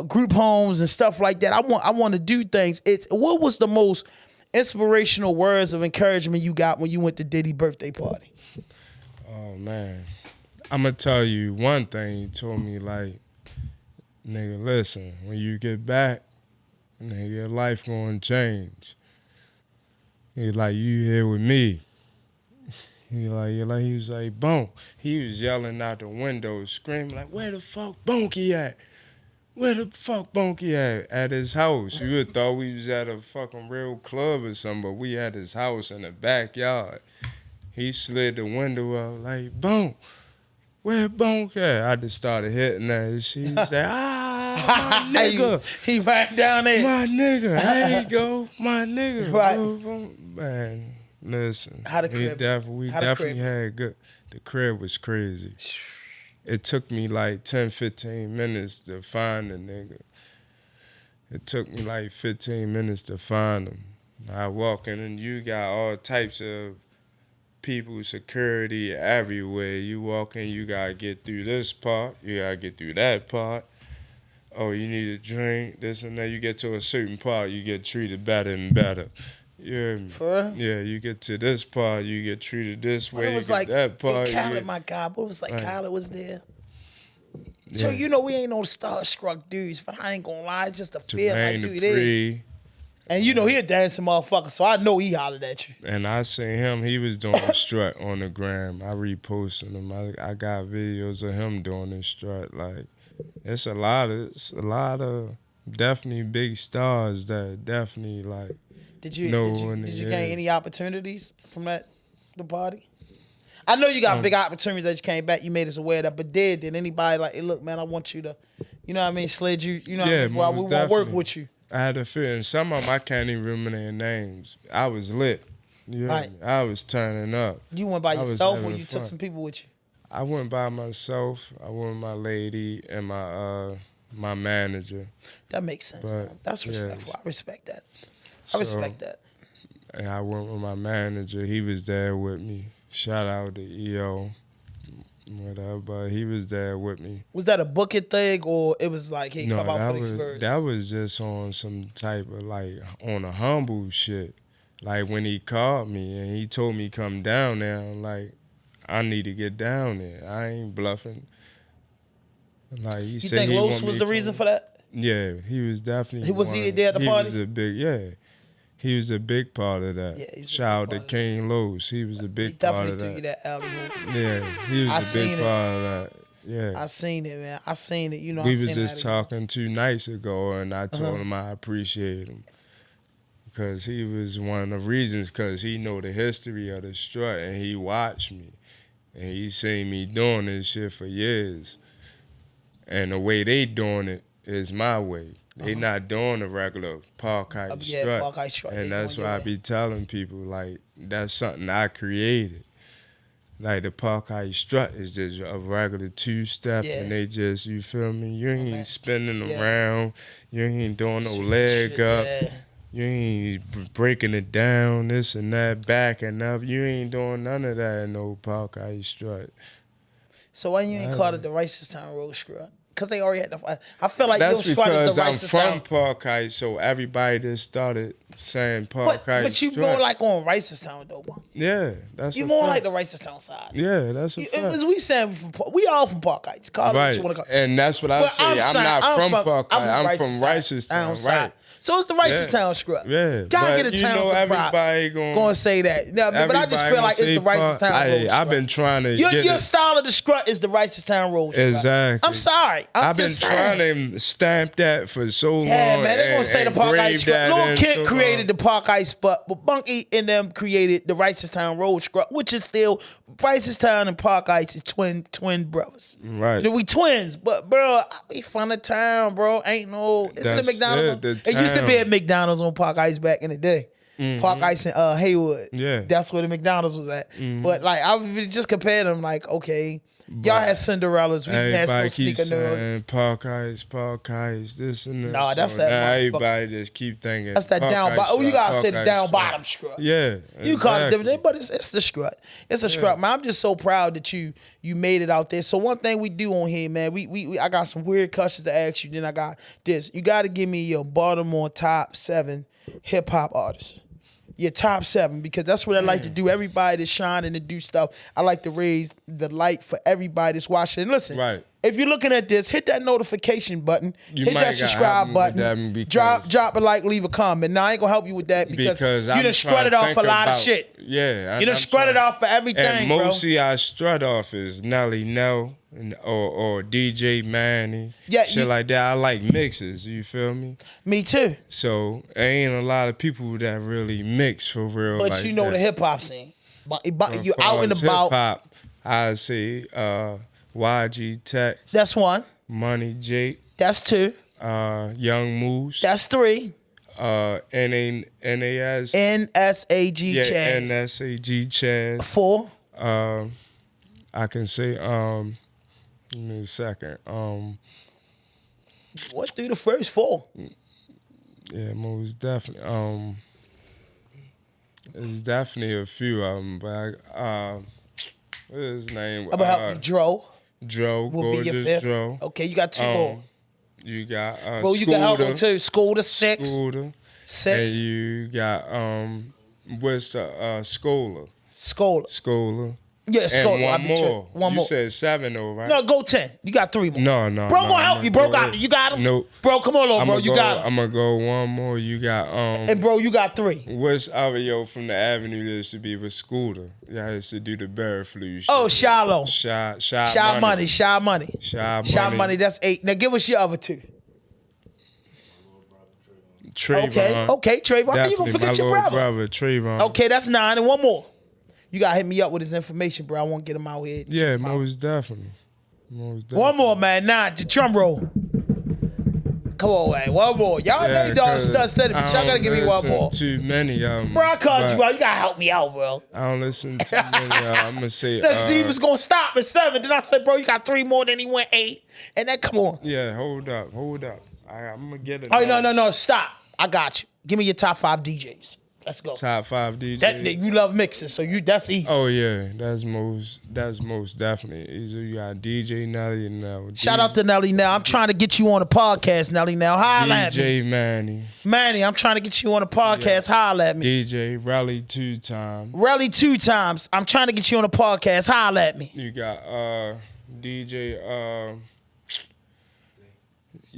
group homes and stuff like that. I want to do things. What was the most inspirational words of encouragement you got when you went to Diddy's birthday party? Oh, man. I'm going to tell you one thing. He told me, like, nigga, listen, when you get back, nigga, your life going to change. He's like, you here with me. He was like, Bonk. He was yelling out the window, screaming like, where the fuck Bunky at? Where the fuck Bunky at? At his house. You would thought we was at a fucking real club or something, but we at his house in the backyard. He slid the window up like, Bonk. Where Bunky at? I just started hitting that. She said, my nigga. he ran down there. My nigga. There you go. My nigga. Right. Man, listen. How the crib? We definitely had good. The crib was crazy. It took me like 10, 15 minutes to find the nigga. It took me like 15 minutes to find him. I walk in and you got all types of people, security everywhere. You walk in, you gotta get through this part, you gotta get through that part. Oh, you need a drink, this and that. You get to a certain part, you get treated better and better. You hear me? For real? Yeah, you get to this part, you get treated this way. It was you get like that part. Khaled, my God. What was like Khaled was there. Yeah. So we ain't no starstruck dudes, but I ain't gonna lie, it's just a feel like Jermaine dude Dupri. is. And he a dancing motherfucker, so I know he hollered at you. And I seen him, he was doing a strut on the gram. I reposted him. I got videos of him doing this strut. Like, it's a lot of definitely big stars that definitely like. Did you gain any opportunities from the party? I know you got big opportunities that you came back. You made us aware of that, but did anybody like, hey, look, man, I want you to, slid you, we want to work with you. I had a feeling. Some of them I can't even remember their names. I was lit. Right. I was turning up. You went by yourself or you took some people with you? I went by myself. I went with my lady and my manager. That makes sense. Man. That's respectful. I respect that. I respect that. And I went with my manager. He was there with me. Shout out to EO. Whatever, but he was there with me. Was that a booking thing or it was like, hey, come out for the experience? That was just on some type of like, on a humble shit. Like when he called me and he told me come down there, I'm like, I need to get down there. I ain't bluffing. Like he said, think Los was the reason for that? Yeah, he was definitely. Was he there at the party? He was he was a big part of that. Yeah, shout out to King Los. He was a big part of that. He definitely took you that alley-oop. Yeah, he was a big part of that. Yeah. I seen it, man. I seen it. We was just talking 2 nights ago, and I told him I appreciate him. Because he was one of the reasons, because he know the history of the strut, and he watched me. And he seen me doing this shit for years. And the way they doing it is my way. They not doing the regular Park Heights strut. Park Heights strut. And that's why I be telling people, like, that's something I created. Like, the Park Heights strut is just a regular two-step, and they just, you feel me? You ain't spinning around. You ain't doing no leg up. You ain't breaking it down, this and that, backing up. You ain't doing none of that in no Park Heights strut. So why you ain't called it the Ricestown Road strut? Because they already had the. I feel like your strut is the Ricestown. That's because I'm from Park Heights, so everybody just started saying Park Heights. But you more like on Ricestown though, bro. Yeah, that's you more like the Ricestown side. Yeah, that's a fact. As we saying, we all from Park Heights. Call it what you want to call it. And that's what I say. I'm not from Park Heights. I'm from Ricestown. Right. So it's the Ricestown strut. Yeah. Gotta get a town surprise. Everybody gonna say that. No, but I just feel like it's the Ricestown Road strut. I've been trying to get your style of the strut is the Ricestown Road strut. Exactly. I'm sorry. I've been trying to stamp that for so long. Yeah, man, they gonna say the Park Heights strut. Lil Kent created the Park Heights strut, but Bunky and them created the Ricestown Road strut, which is still Ricestown and Park Heights is twin brothers. Right. We twins, but bro, we from the town, bro. Ain't no. Is it a McDonald's? It used to be at McDonald's on Park Heights back in the day. Park Heights and Haywood. Yeah. That's where the McDonald's was at. But like I would just compare them like, okay, y'all had Cinderellas, we had no sneaker news. Park Heights, this and that. Nah, that's so that. Everybody just keep thinking. That's that down bottom. Oh, you gotta say the down bottom strut. Yeah. You call it different, but it's the strut. It's a strut, man. I'm just so proud that you made it out there. So one thing we do on here, man, I got some weird questions to ask you. Then I got this. You got to give me your Baltimore top 7 hip hop artists. Your top 7, because that's what I like to do. Everybody that's shining and do stuff. I like to raise the light for everybody that's watching. And listen, if you're looking at this, hit that notification button. Hit that subscribe button. Drop a like, leave a comment. Now, I ain't going to help you with that because you done strutted off a lot of shit. Yeah. You done strutted off for everything, and bro. mostly I strut off is Nelly Nell or DJ Manny. Yeah, shit like that. I like mixes, you feel me? Me too. So, there ain't a lot of people that really mix for real. But like you know that. the hip-hop scene. But you out and about. Hip-hop, I say YG Tech. That's 1. Money Jake. That's 2. Young Moose. That's 3. NAS. NSAG Chaz. Yeah, NSAG Chaz. 4. I can say, give me a second. What's through the first 4? Yeah, most definitely. There's definitely a few of them, but what is his name? About Dro. Dro, will be your 5th. Dro. Okay, you got 2 more. You got Bro, you can help them too. Scooter 6. Scooter. 6. And you got what's the Scholar. Scholar. Yeah, and Scholar. One more. You said 7 though, right? No, go 10. You got 3 more. No. Bro, gonna help you. Bro, you got him? Nope. Bro, come on, bro. You got him. I'm gonna go 1 more. You got And bro, you got 3. What's other from the Avenue that used to be with Scooter? Yeah, I used to do the bear flu shit. Oh, Shiloh. Shy Money. Shy Money. That's 8. Now give us your other 2. Trayvon. Okay, Trayvon. How you gonna forget your brother? Trayvon. Okay, that's 9. And 1 more. You gotta hit me up with his information, bro. I want to get him out here. Yeah, most definitely. 1 more, man. 9 to drum roll. Come on, man. 1 more. Y'all know y'all study, but y'all gotta give me 1 more. Too many of them. Bro, I called you out. You gotta help me out, bro. I don't listen to many. I'm gonna say. Look, see, he was gonna stop at 7. Then I said, bro, you got 3 more. Then he went 8. And then come on. Yeah, hold up. I'm gonna get it. Oh no, stop. I got you. Give me your top 5 DJs. Let's go. Top 5 DJs. You love mixing, so that's easy. Oh yeah, that's most definitely easy. You got DJ Nelly now. Shout out to Nelly now. I'm trying to get you on the podcast, Nelly now. Holla at me. DJ Manny. Manny, I'm trying to get you on the podcast. Yeah. Holla at me. DJ Rally 2 times. Rally 2 times. I'm trying to get you on the podcast. Holla at me. You got DJ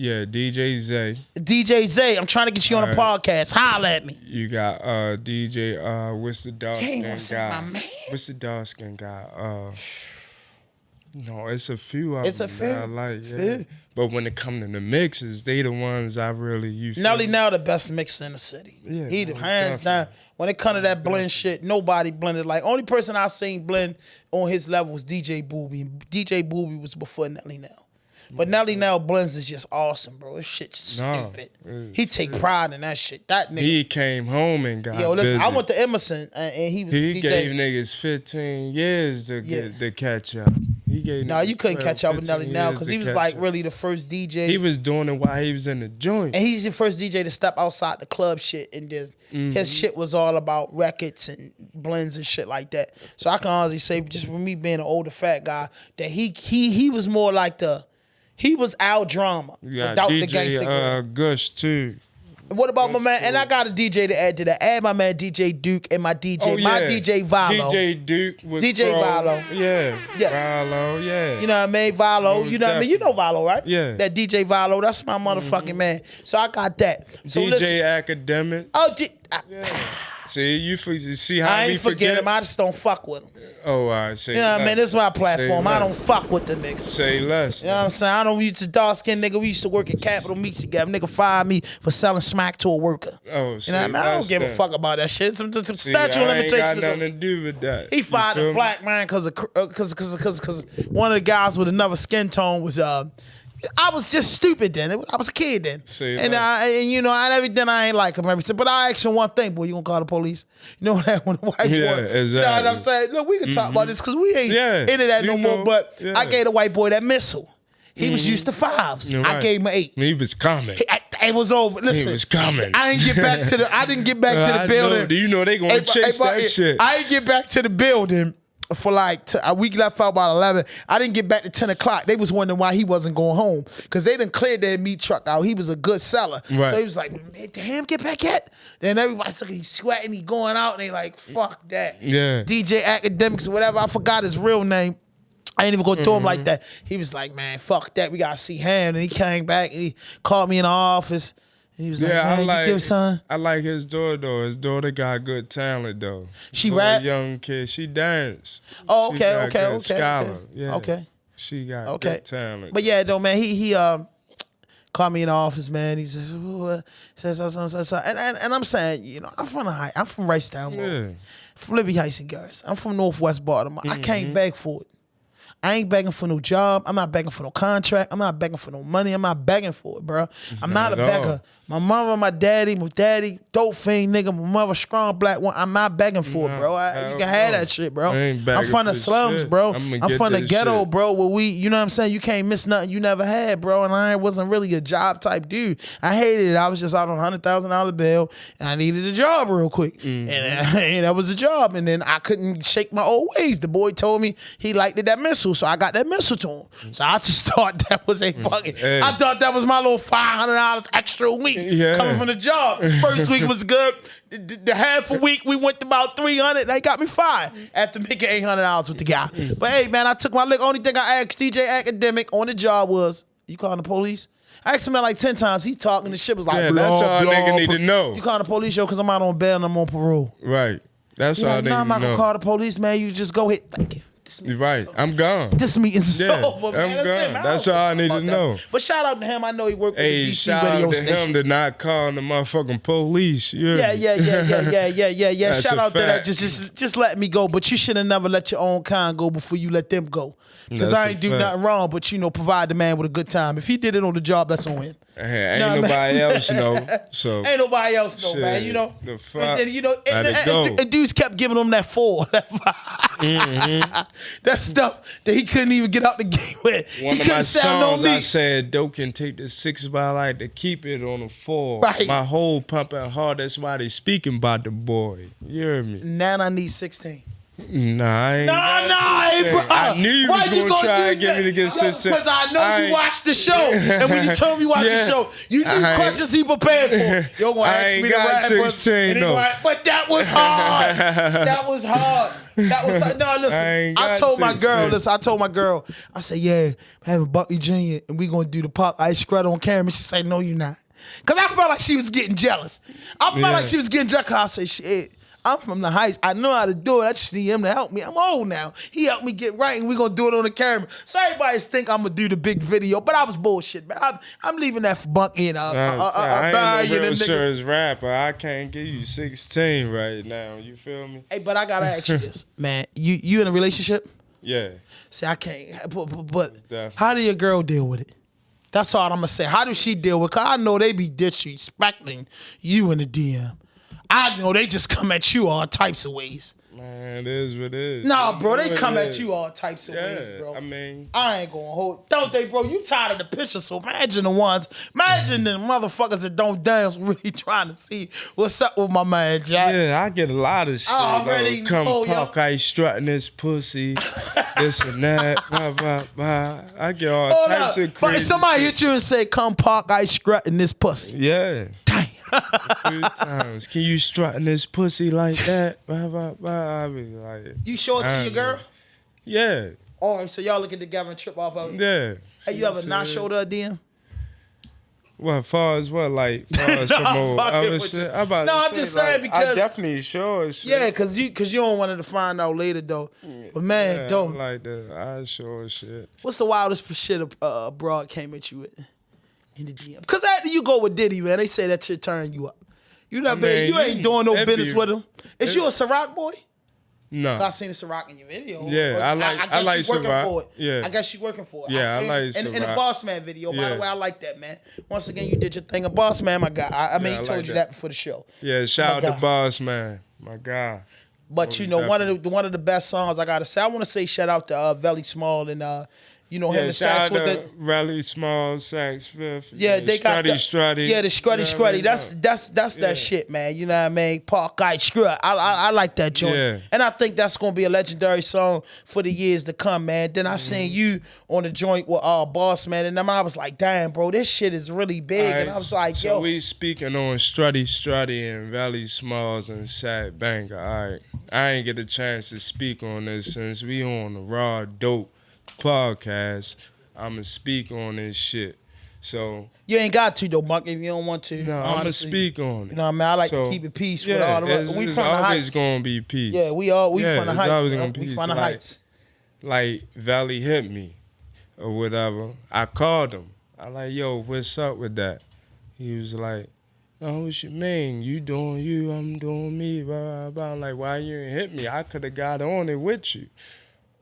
DJ Zay. DJ Zay, I'm trying to get you on the podcast. Holla at me. You got DJ what's the dark skin guy? My man. What's the dark skin guy? No, it's a few of them. I like, yeah. But when it comes to the mixes, they the ones I really use. Nelly now the best mixer in the city. Yeah, he the hands down. When it comes to that blend shit, nobody blended like. Only person I seen blend on his level was DJ Booby. DJ Booby was before Nelly now. But Nelly Nell Blends is just awesome, bro. This shit's stupid. He take pride in that shit. That nigga. He came home and got Yo, listen, busy. I went to Emerson and he was He DJ. gave niggas 15 years to catch up. He gave No, you couldn't catch up with Nelly Nell because he was like really the first DJ. He was doing it while he was in the joint. And he's the first DJ to step outside the club shit and just his shit was all about records and blends and shit like that. So I can honestly say, just for me being an older fat guy, that he was more like he was our drama without the gangster girl. Gush too. What about my man? And I got a DJ to add to that. Add my man DJ Duke and my DJ, my DJ Valo. DJ Duke was DJ pro. Valo. Yeah. Yes. Valo, yeah. You know what I mean? Valo. Most You know what I mean? You know Valo, right? Yeah. That DJ Valo. That's my motherfucking man. So I got that. So DJ listen. Academic. Oh, See, you see how I we ain't forget forget him. I just don't fuck with him. Oh, all right. Say You know what I mean? This is my platform. Say I less. don't fuck with the niggas. Say less. You know what I'm saying? I don't used to dark-skinned nigga. We used to work at Capitol Meats together. Nigga fired me for selling smack to a worker. Oh, You know what I mean? I don't give a fuck about that shit. Some statute of limitations. I ain't got nothing to do with that. He fired a black man because one of the guys with another skin tone was I was just stupid then. I was a kid then. You know, everything I ain't like him everything. But I asked him one thing, boy, you gonna call the police? You know that when the white boy. Exactly. You know what I'm saying? Look, we can talk about this because we ain't into that no more. But I gave the white boy that missile. He was used to 5s. You're I right. gave him 8. He was coming. It was over. Listen, He was coming. I didn't get back to the building. Do you know they gonna chase that shit? I didn't get back to the building for like a week. Left out about 11. I didn't get back to 10 o'clock. They was wondering why he wasn't going home because they done cleared their meat truck out. He was a good seller, Right. so he was like, "Man, damn, get back yet?" Then everybody's like, he's sweating, he going out, and they like, "Fuck that." Yeah. DJ Academics or whatever. I forgot his real name. I ain't even go through him like that. He was like, "Man, fuck that. We gotta see him." And he came back and he called me in the office. And he was like, "Man, you give son." I like his daughter though. His daughter got good talent though. She Little rap? young kid. She dance. Oh, She okay. got good scholar. Yeah. Okay. She got good talent. But yeah, though, man, he called me in the office, man. He says, and I'm saying, you know, I'm from Ricetown, Yeah. from Libby Heights and Garrison. I'm from Northwest Baltimore. I can't beg for it. I ain't begging for no job. I'm not begging for no contract. I'm not begging for no money. I'm not begging for it, bro. I'm not a beggar. My mama, my daddy, dope fiend nigga, my mother, strong black one. I'm not begging for it, bro. You can have that shit, bro. I'm from the slums, bro. I'm from the ghetto, bro, where you know what I'm saying? You can't miss nothing you never had, bro. And I wasn't really a job type dude. I hated it. I was just out on $100,000 bill, and I needed a job real quick. And that was a job. And then I couldn't shake my old ways. The boy told me he liked that missile, so I got that missile to him. So I just thought that was a bucket. Hey. I thought that was my little $500 extra a week. Coming from the job. First week was good. The half a week we went to about $300. They got me fired after making $800 with the guy. But hey, man, I took my lick. Only thing I asked DJ Academic on the job was, "You calling the police?" I asked him that like 10 times. He's talking. The shit was like, Yeah, that's all a nigga need to know. "You calling the police, yo? Because I'm out on bail and I'm on parole." Right. That's all Like, they "Nah, need I'm to not gonna know. call the police, man. You just go hit. Thank you. Right. I'm gone. This meeting's Yeah, over, man. I'm That's it, gone. man. That's don't all I give a need fuck to about know. that. But shout out to him. I know he worked with Hey, the DC shout radio out to station. him to not calling the motherfucking police. Yeah. That's Shout a out to that. fact. Just let me go. But you should have never let your own kind go before you let them go. Because That's I a ain't do fact. nothing wrong, but provide the man with a good time. If he did it on the job, that's on him. Hey, ain't Nah, man. nobody else know. So Ain't nobody else know, Shit, man. You know. the And fuck? then, you know, Let it go. and dudes kept giving him that 4. That stuff that he couldn't even get out the gate with. one he of my couldn't sound no songs, I meat. said, "Dope can take the 6, but I like to keep it on the 4. Right. My whole pumping hard. That's why they speaking about the boy. You hear me? Now I need 16. Nah, I ain't got Nah, bro. I knew you was gonna try to get me to get 16. Because I know you watched the show. And when you told me you watched the Yeah. show, you knew I ain't- questions he prepared for. You're going to I ask ain't me to got rap. 16, though. But that was hard. That was hard. That was hard. No, I listen. ain't I got told my girl, 16. I said, yeah, I'm having Bunky Jr. and we going to do the pop ice scrut on camera. She said, no, you're not. Because I felt like she was getting jealous. I felt like she was getting jealous. I said, shit. I'm from the Heights. I know how to do it. I just need him to help me. I'm old now. He helped me get right, and we're going to do it on the camera. So everybody think I'm going to do the big video, but I was bullshit, man. I'm leaving that for Bunky and I ain't no real nigga. serious rapper. I can't give you 16 right now. You feel me? Hey, but I got to ask you this, man. You in a relationship? Yeah. See, I can't. But Definitely. how do your girl deal with it? That's all I'm gonna say. How does she deal with? Cause I know they be disrespecting you in the DM. I know they just come at you all types of ways. Man, it is what it is. Nah, bro, they come at you all types of ways, bro. I mean, I ain't gonna hold. Don't they, bro? You tired of the picture, so imagine the ones. Imagine the motherfuckers that don't dance really trying to see what's up with my man, Jack. yeah, I get a lot of shit. I already Come know, yo. Hawkeye strutting this pussy, this and that, blah, blah, blah. I get all Hold types up. of But crazy somebody shit. hit you and say, "Come park, I strutting this pussy." Yeah. Damn. A few times. Can you strutting this pussy like that? Blah, blah, blah. I be like, You show it to your girl? yeah, All right, so y'all looking together and trip off of it. yeah. Hey, you ever not showed her a DM? What, far as what, like, far as some I'm more fucking other with shit? you. I'm about No, to I'm say, just saying like, because- I definitely sure shit. Yeah, cause you don't want her to find out later though. But man, Yeah, don't. like that. I sure shit. What's the wildest shit a broad came at you with in the DM? Because after you go with Diddy, man, they say that shit turn you up. You know, Man, you ain't doing no it business be- with him. Is you a Ciroc boy? No. I seen a Ciroc in your video. Yeah, Or I like guess you working Ciroc. for it. Yeah. I guess you working for it. Yeah, I feel like you. In the Ciroc. Boss Man video, by Yeah. the way, I like that, man. Once again, you did your thing. A Boss Man, my guy. I mean, Yeah, he I told like you that. that before the show. Yeah, shout out My to God. Boss Man, my guy. But you know, one of the best songs I gotta say. I want to say shout out to Velly Small and him Yeah, and shout Sax with out the. to Rally Small, Sax Fifth. Yeah, they got the, Strutty. Yeah, the Strutty. You know what I mean? That's Yeah. that shit, man. You know what I mean? Park Guy Strut. I like that joint, Yeah. and I think that's gonna be a legendary song for the years to come, man. Then I seen you on the joint with Boss Man, and then I was like, damn, bro, this shit is really big, and I was like, so yo, we speaking on Strutty and Valley Smalls and Sat Banker. All right, I ain't get a chance to speak on this since we on the RawDope Podcast. I'ma speak on this shit. So you ain't got to though, Bunkey, if you don't want to. no, I'ma honestly. speak on it. You know what I mean? I like to So, keep it peace with all the we it's from the always heights. gonna be peace. Yeah, we Yeah, from the it's heights. always bro. gonna be We peace. from the Like- heights. Like Valley hit me or whatever. I called him. I like, yo, what's up with that? He was like, no, what you mean? You doing you, I'm doing me, blah, blah, blah. I'm like, why you ain't hit me? I could have got on it with you.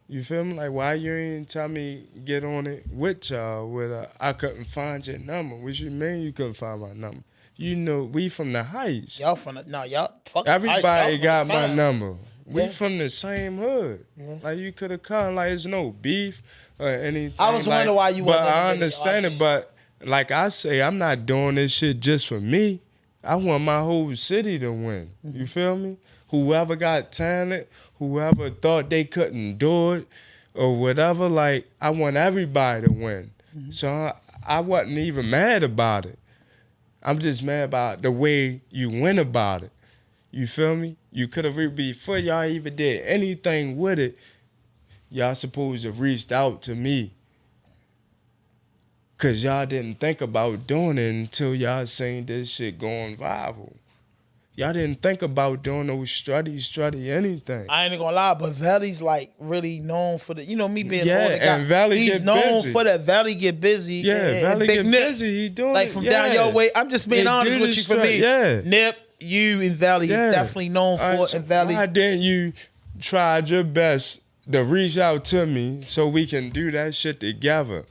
You feel me? Like, why you ain't tell me get on it with y'all? I couldn't find your number. What you mean you couldn't find my number? You know, we from the heights. Y'all from the y'all fuck the Everybody heights. Y'all got from the my town. number. We Yeah. from the same hood. Like you could have come. Like it's no beef or anything. I was like, wondering why you But wasn't in the I video. understand it. But like I say, I'm not doing this shit just for me. I want my whole city to win. Mm-hmm. You feel me? Whoever got talent, whoever thought they couldn't do it, or whatever. Like I want everybody to win. Mm-hmm. So I wasn't even mad about it. I'm just mad about the way you went about it. You feel me? You could have, before y'all even did anything with it, y'all supposed to have reached out to me. Because y'all didn't think about doing it until y'all seen this shit going viral. Y'all didn't think about doing no strutty anything. I ain't gonna lie, but Valley's like really known for the, you know, me being Yeah, an older guy. and Valley he's get known busy. for that. Valley get busy. Yeah, and Valley Big get Nip, busy. He doing like it. from Yeah. down your way. I'm just being They honest do with the you. For me, yeah. Nip, you, and Valley Yeah. is definitely known for All right, it. so And Valley, why didn't you try your best to reach out to me so we can do that shit together?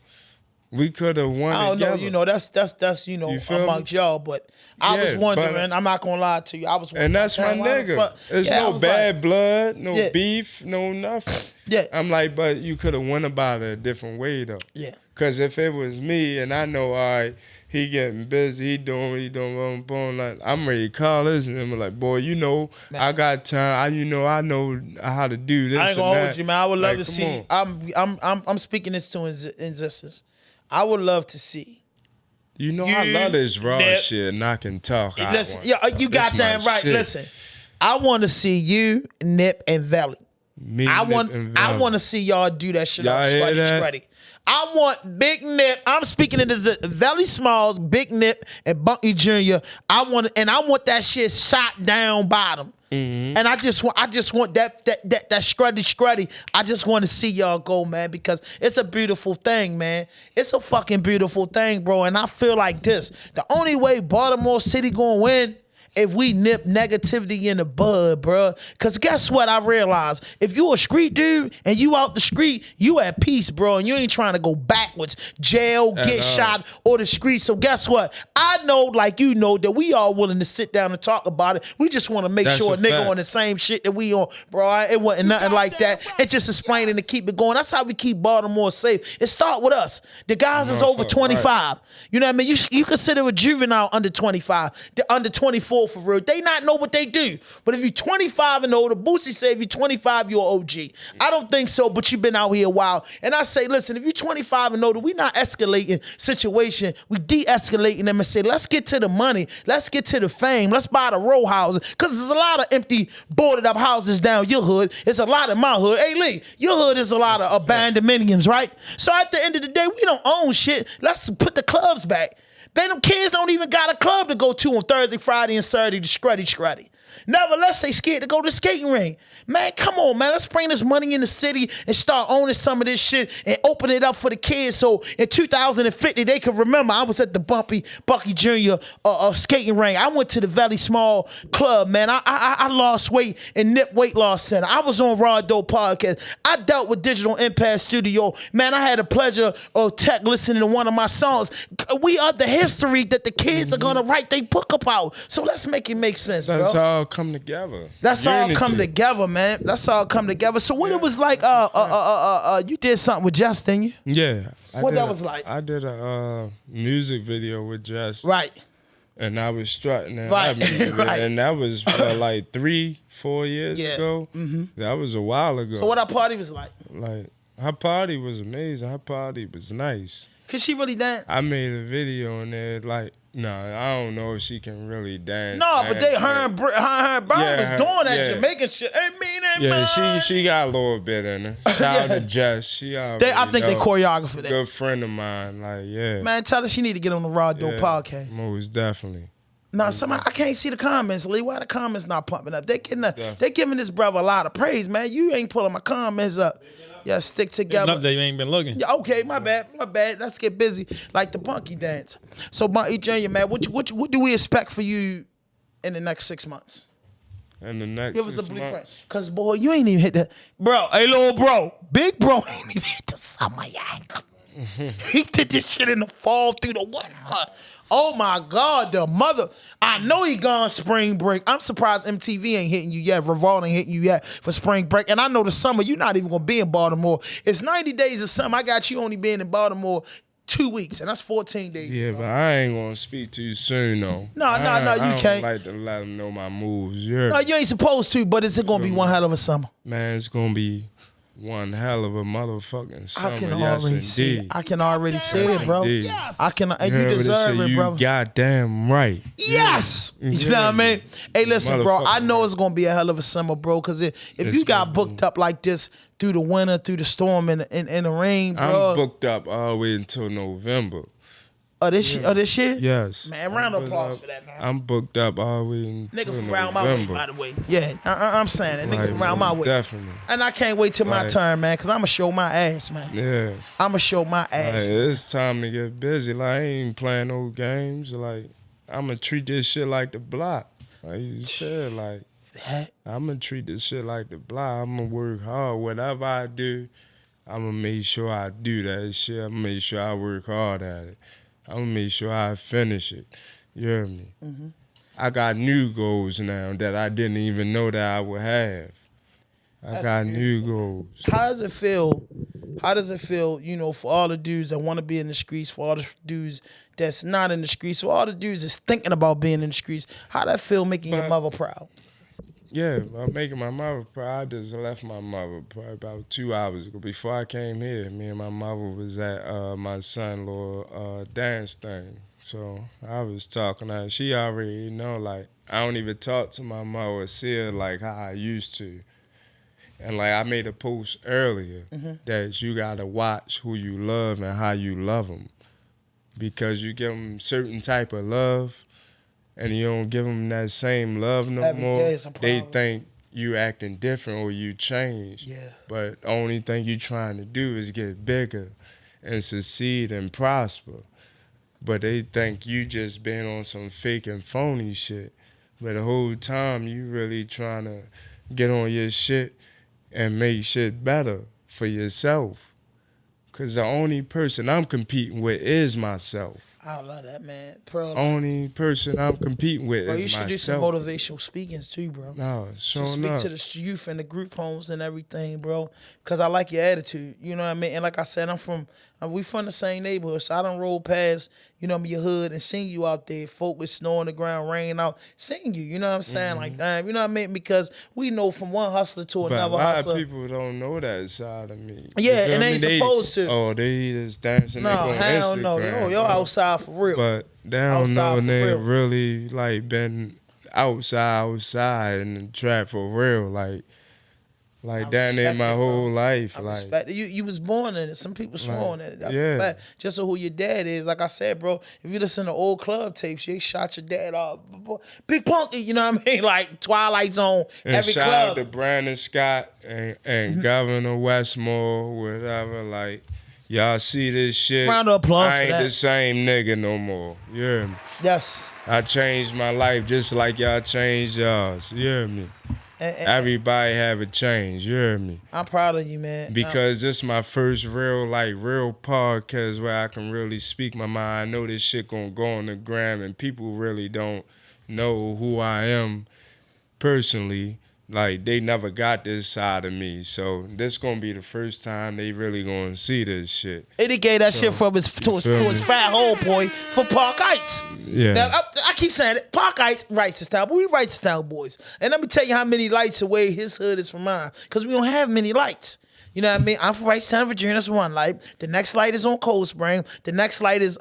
We could have won I don't know. together. You know, that's you know You feel amongst me? y'all. But I was Yeah, wondering. but- I'm not gonna lie to you. I was wondering. And that's my damn, why the nigga. fuck- There's Yeah, I no was bad like, blood, no Yeah. beef, no nothing. Yeah. I'm like, but you could have went about it a different way though. Yeah. Cause if it was me and I know, all right, he getting busy, he doing, boom, like I'm ready to call this and I'm like, boy, you know, I got time. I know how to do this. I ain't and gonna that. hold you, man. I would love Like, to come see. on. I'm speaking this to existence. I would love to see. You know, I love this raw Nip. shit and I can talk. I Listen, want yeah, to talk. you This got that my right. shit. Listen, I want to see you, Nip, and Valley. Me, I Nip, want and I Valley. want to see y'all do that shit Y'all on hear that? Strutty. I want Big Nip. I'm speaking of this Valley Smalls, Big Nip, and Bunky Jr. I want that shit shot down bottom. Mm-hmm. And I just want that scruddy. I just want to see y'all go, man, because it's a beautiful thing, man. It's a fucking beautiful thing, bro. And I feel like this: the only way Baltimore City gonna win if we nip negativity in the bud, bro. Because guess what I realized? If you a street dude and you out the street, you at peace, bro, and you ain't trying to go backwards, jail, get shot, or the street. So guess what? I know, like you know, that we all willing to sit down and talk about it. We just want to make sure a nigga fact. on the same shit that we on, bro. It wasn't nothing like that. It's just explaining to keep it going. That's how we keep Baltimore safe. It start with us. The guys is over 25. Right. You know what I mean? You consider a juvenile under 25. The under 24 for real. They not know what they do. But if you're 25 and older, Boosie say if you're 25, you're an OG. I don't think so, but you've been out here a while. And I say, listen, if you're 25 and older, we not escalating situation. We de-escalating them and say, let's get to the money. Let's get to the fame. Let's buy the row houses. Because there's a lot of empty, boarded up houses down your hood. It's a lot in my hood. Hey, Lee, your hood is a lot of abandoned minions, right? So at the end of the day, we don't own shit. Let's put the clubs back. Man, them kids don't even got a club to go to on Thursday, Friday, and Saturday to scruddy. Nevertheless, they scared to go to the skating ring. Man, come on, man. Let's bring this money in the city and start owning some of this shit and open it up for the kids so in 2050 they can remember I was at the Bunky Jr. Skating ring. I went to the very small club, man. I lost weight in Nip Weight Loss Center. I was on RawDope Podcast. I dealt with Digital Impact Studio. Man, I had the pleasure of tech listening to one of my songs. We are the history that the kids are going to write their book about. So let's make it make sense, bro. That's all come together. That's all come together, man. That's all come together. So what it was like, you did something with Jess, didn't you? Yeah. What that was like? I did a music video with Jess. Right. And I was strutting and Right. Right. And that was like 3-4 years ago. Mm-hmm. That was a while ago. So what our party was like? Like, her party was amazing. Her party was nice. Could she really dance? I made a video in there, like, no, I don't know if she can really dance. No, but her and Brian was doing that Jamaican shit. Hey, she got a little bit in her. Shout out to Jess. She I think they choreographed for that. Good friend of mine, like, yeah. Man, tell her she need to get on the RawDope Podcast. Most definitely. No, I can't see the comments, Lee. Why the comments not pumping up? They giving this brother a lot of praise, man. You ain't pulling my comments up. Yeah, stick together. Enough that you ain't been looking. Yeah, okay, my bad. Let's get busy like the Bunky dance. So, Bunky Jr, man, what do we expect for you in the next 6 months? In the next Give us a 6 blueprint. months. Cause boy, you ain't even hit the bro. Hey, little bro, big bro ain't even hit the summer yet. He did this shit in the fall through the winter. Oh my God, the mother. I know he gone spring break. I'm surprised MTV ain't hitting you yet. Revolt ain't hitting you yet for spring break. And I know the summer, you're not even gonna be in Baltimore. It's 90 days of summer. I got you only being in Baltimore 2 weeks, and that's 14 days. Yeah, but I ain't gonna speak too soon though. No, you can't. I like to let them know my moves. No, you ain't supposed to, but it's gonna be one hell of a summer. Man, it's gonna be one hell of a motherfucking summer. I can already see it. I can already see it, bro. Yes. I can, and you deserve it, bro. You goddamn right. Yes. You know what I mean? Hey, listen, bro. I know it's gonna be a hell of a summer, bro. Cause if you got booked up like this through the winter, through the storm, and the rain, bro. I'm booked up all the way until November. This year? Yes. Man, round of applause for that, man. I'm booked up all the way until Nigga from November. round my way, by the way. Yeah, I'm saying that. Nigga from round my way. Definitely. And I can't wait till my turn, man, because I'm going to show my ass, man. Yeah. I'm going to show my ass. It's time to get busy. Like, I ain't playing no games. Like, I'm going to treat this shit like the block. Like you said, like, I'm going to treat this shit like the block. I'm going to work hard. Whatever I do, I'm going to make sure I do that shit. I'm going to make sure I work hard at it. I'm going to make sure I finish it. You hear me? Mm-hmm. I got new goals now that I didn't even know that I would have. I got new goals. How does it feel, you know, for all the dudes that want to be in the streets, for all the dudes that's not in the streets, for all the dudes that's thinking about being in the streets, how that feel making your mother proud? Yeah, I'm making my mother proud. I just left my mother probably about 2 hours ago. Before I came here, me and my mother was at my son little dance thing. So I was talking to her. She already know, like, I don't even talk to my mother or see her like how I used to. And like I made a post earlier that you gotta watch who you love and how you love them. Because you give them certain type of love, and you don't give them that same love no more, they think you acting different or you change. Yeah. But the only thing you trying to do is get bigger and succeed and prosper. But they think you just been on some fake and phony shit. But the whole time you really trying to get on your shit and make shit better for yourself. Because the only person I'm competing with is myself. I love that, man. Bro, Only person I'm competing with is myself. You should do some motivational speakings too, bro. No, Just speak to the youth and the group homes and everything, bro. Because I like your attitude. You know what I mean? And like I said, we from the same neighborhood, so I done rolled past, you know, your hood and seen you out there, folk with snow on the ground, rain out, seeing you know what I'm saying? Like, damn, you know what I mean? Because we know from one hustler to another hustler. But a lot of people don't know that side of me. Yeah, and they ain't supposed to. Oh, they just dancing. No, hell no. Yo, outside for real. But they don't know they really, like, been outside in the trap for real, like down there my whole life. Respect it. You was born in it. Some people sworn in it. That's a fact. Just so who your dad is. Like I said, bro, if you listen to old club tapes, they shot your dad off. Big Bunky, you know what I mean? Like Twilight Zone, and every shout club. Out to Brandon Scott and Governor Westmore, whatever. Like, y'all see this shit. Round of applause I for ain't that. the same nigga no more. You hear me? Yes. I changed my life just like y'all changed y'all's. You hear me? Everybody have a change, you hear me? I'm proud of you, man. Because this is my first real podcast where I can really speak my mind. I know this shit gonna go on the gram and people really don't know who I am personally. Like, they never got this side of me. So this gonna be the first time they really gonna see this shit. He gave that shit from his fat hole boy for Park Heights. Yeah. Now, I keep saying it. Park Heights writes this town, but we write this town, boys. And let me tell you how many lights away his hood is from mine. Because we don't have many lights. You know what I mean? I'm from Wrightstown, Virginia. That's one light. The next light is on Cold Spring. The next light is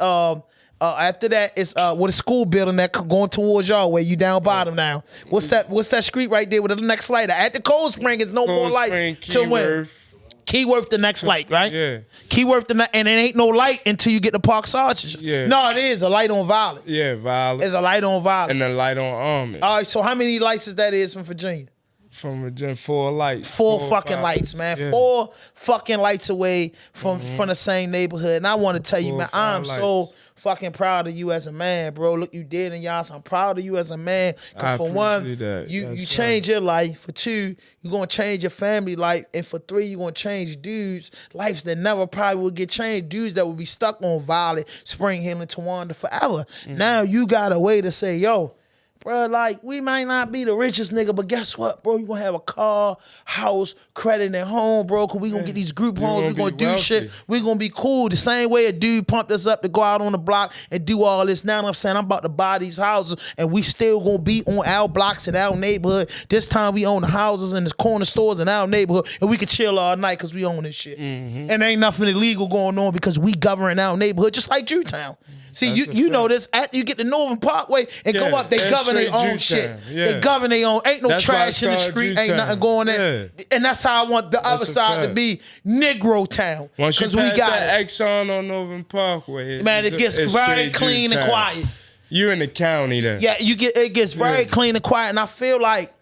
after that is with a school building that going towards y'all where you down bottom now. What's that street right there with the next light? At the Cold Spring is no more lights till when? Keyworth the next light, right? Yeah. Keyworth and it ain't no light until you get to Park Sargent. Yeah. No, it is a light on Violet. Yeah, Violet. It's a light on Violet. And a light on Almond. All right, so how many lights is that from Virginia? From Virginia, 4 lights. Four fucking lights, man. Yeah. 4 fucking lights away from the same neighborhood. And I want to tell you, man, I'm so fucking proud of you as a man, bro. Look, you did in y'all. So I'm proud of you as a man. Because for one, you change your life. For 2, you're going to change your family life. And for 3, you're going to change dudes' lives that never probably will get changed. Dudes that will be stuck on Violet, Spring Hill, and Tawanda forever. Now you got a way to say, yo, bro, like, we might not be the richest nigga, but guess what, bro? You gonna have a car, house, credit at home, bro, because we gonna get these group homes. We gonna do shit. We gonna be cool. The same way a dude pumped us up to go out on the block and do all this. Now I'm saying I'm about to buy these houses, and we still gonna be on our blocks in our neighborhood. This time we own the houses and the corner stores in our neighborhood, and we can chill all night because we own this shit. And ain't nothing illegal going on because we govern our neighborhood, just like Jewtown. See, you know this. After you get to Northern Parkway and go up, they govern their own shit. Yeah. They govern their own. Ain't no trash in the street. Ain't nothing going in. And that's how I want the other side to be, Negro Town. Once you pass that Exxon on Northern Parkway, man, it gets very clean and quiet. You're in the county then. Yeah, it gets very clean and quiet. And I feel like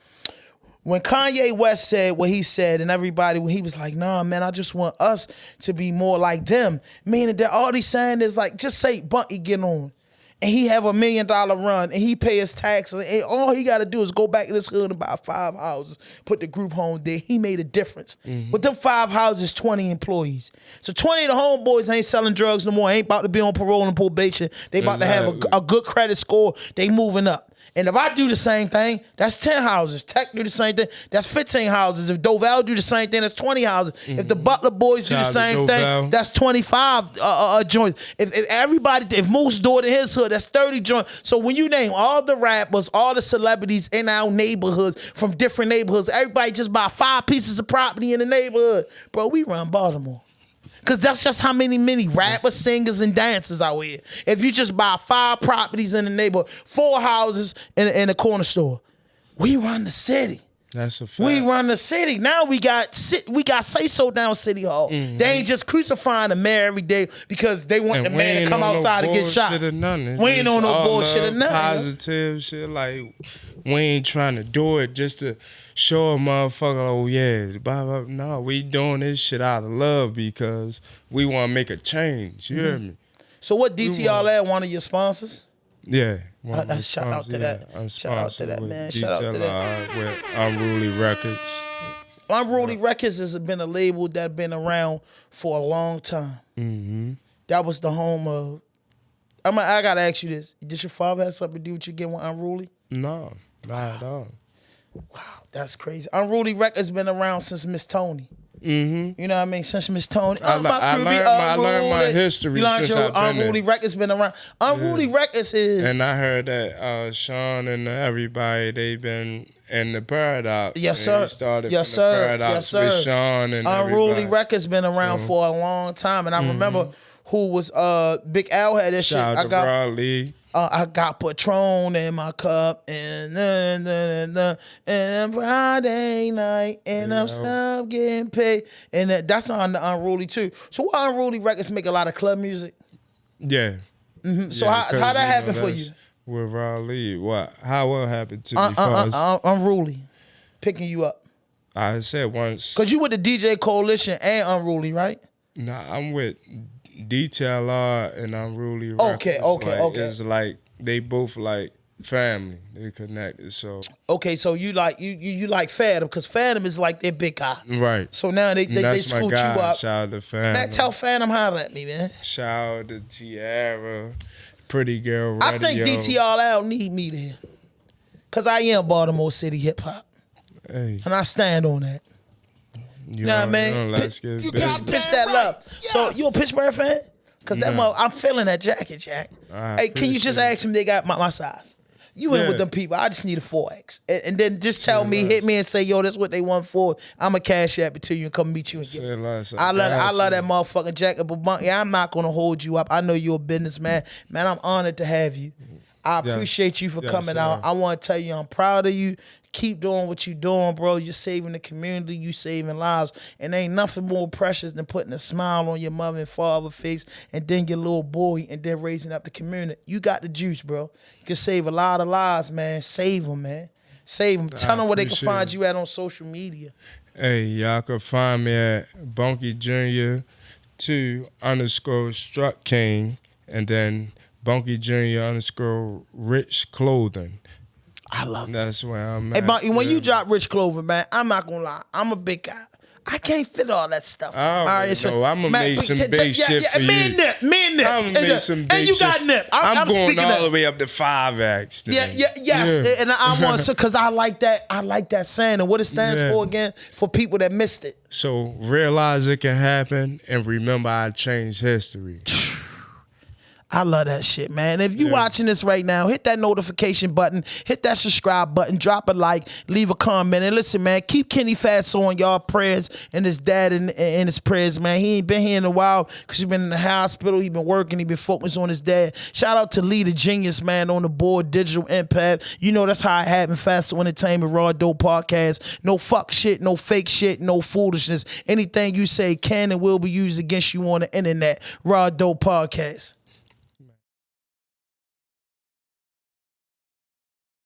when Kanye West said what he said, and everybody, when he was like, nah, man, I just want us to be more like them. Meaning that all he's saying is like, just say Bunky get on. And he have $1 million run, and he pay his taxes, and all he got to do is go back in this hood and buy 5 houses, put the group home there. He made a difference. With them 5 houses, 20 employees. So 20 of the homeboys ain't selling drugs no more, ain't about to be on parole and probation. They about to have a good credit score. They moving up. And if I do the same thing, that's 10 houses. Tech do the same thing, that's 15 houses. If Doval do the same thing, that's 20 houses. If the Butler boys do the same thing, that's 25 joints. If Moose do it in his hood, that's 30 joints. So when you name all the rappers, all the celebrities in our neighborhoods, from different neighborhoods, everybody just buy 5 pieces of property in the neighborhood. Bro, we run Baltimore. Because that's just how many rappers, singers, and dancers out here. If you just buy 5 properties in the neighborhood, 4 houses in a corner store, we run the city. That's a fact. We run the city. Now we got say-so down City Hall. They ain't just crucifying the mayor every day because they want the man to come outside and get shot. We ain't on no bullshit or nothing. Positive shit, like, we ain't trying to do it just to show a motherfucker, oh yeah, blah, blah. No, we doing this shit out of love because we want to make a change. You hear me? So what, DTR one of your sponsors? Yeah. Shout out to that. Shout out to that, man. Shout out to that. With Unruly Records. Unruly Records has been a label that's been around for a long time. Mm-hmm. That was the home of. I gotta ask you this: did your father have something to do with you getting with Unruly? No, not at all. Wow, that's crazy. Unruly Records been around since Miss Tony. Mm-hmm. You know what I mean? Since Miss Tony. I learned my history since I've been Unruly Records been around. Unruly Records is. And I heard that Sean and everybody, they been in the Paradox. Yes, sir. Started yes, from sir. the Paradox yes, sir. with Sean and Unruly everybody. Records been around for a long time, and I remember who was Big Al had this shit. Shout out to Raw Lee. I got Patron in my cup, and Friday night, and I'm still getting paid, and that's on the Unruly too. So why Unruly Records make a lot of club music? Yeah. Mm-hmm. So how that happen for you? With Raw Lee, what happened to me first? Unruly picking you up. I said once. Cause you with the DJ Coalition and Unruly, right? Nah, I'm with DTLR and Unruly Okay, Records. okay. It's like they both like family. They connected. So okay, so you like you like Phantom because Phantom is like their big guy. right. So now they That's scoot my you guy. up. Shout out to Phantom. Man, tell Phantom holler at me, man. Shout out to Tiara, Pretty Girl Radio. I think DTRL need me there. Cause I am Baltimore City hip hop. Hey, And I stand on that. you Know what I know, mean? let's get You busy. gotta pitch that love. So you a Pittsburgh fan? Cause that I'm feeling that jacket, Jack. I Hey, can you just appreciate it. ask them they got my size? You in with Yeah. them people. I just need a 4X. And then just tell me, less. hit me and say, yo, that's what they want for. I'ma cash app it to you and come meet you and get Say it. less. I love got that you. motherfucking jacket, but Bunky, I'm not gonna hold you up. I know you're a businessman. Man, I'm honored to have you. I Yes. appreciate you for Yes, coming sir. out. I want to tell you I'm proud of you. Keep doing what you're doing, bro. You're saving the community. You saving lives. And ain't nothing more precious than putting a smile on your mother and father's face and then your little boy and then raising up the community. You got the juice, bro. You can save a lot of lives, man. Save them, man. Save them. Tell them where they can appreciate find it. you at on social media. Hey, y'all can find me at Bunky Jr. _Strutting and then Bunky Jr. _Rich Clothing. I love it. That's where I'm Hey, at. Bunky, when you yeah. drop Rich Clover, man, I'm not gonna lie. I'm a big guy. I can't fit all that stuff. I already know. I'ma make some big shit for me you. and Nip. I'm gonna make some big and you shit. got Nip. I'm going speaking all the that. way up to 5X. Yes. Yeah. And I want to, because I like that saying. And what it stands Yeah. for again, for people that missed it. So realize it can happen and remember I changed history. I love that shit, man. If you watching this right now, hit that notification button, hit that subscribe button, drop a like, leave a comment. And listen, man, keep Kenny Fatso on y'all prayers and his dad in his prayers, man. He ain't been here in a while because he's been in the hospital. He been working. He been focused on his dad. Shout out to Lee, the genius, man, on the board, Digital Impact. You know that's how it happened. Fatso Entertainment, RawDope Podcast. No fuck shit, no fake shit, no foolishness. Anything you say can and will be used against you on the internet. RawDope Podcast.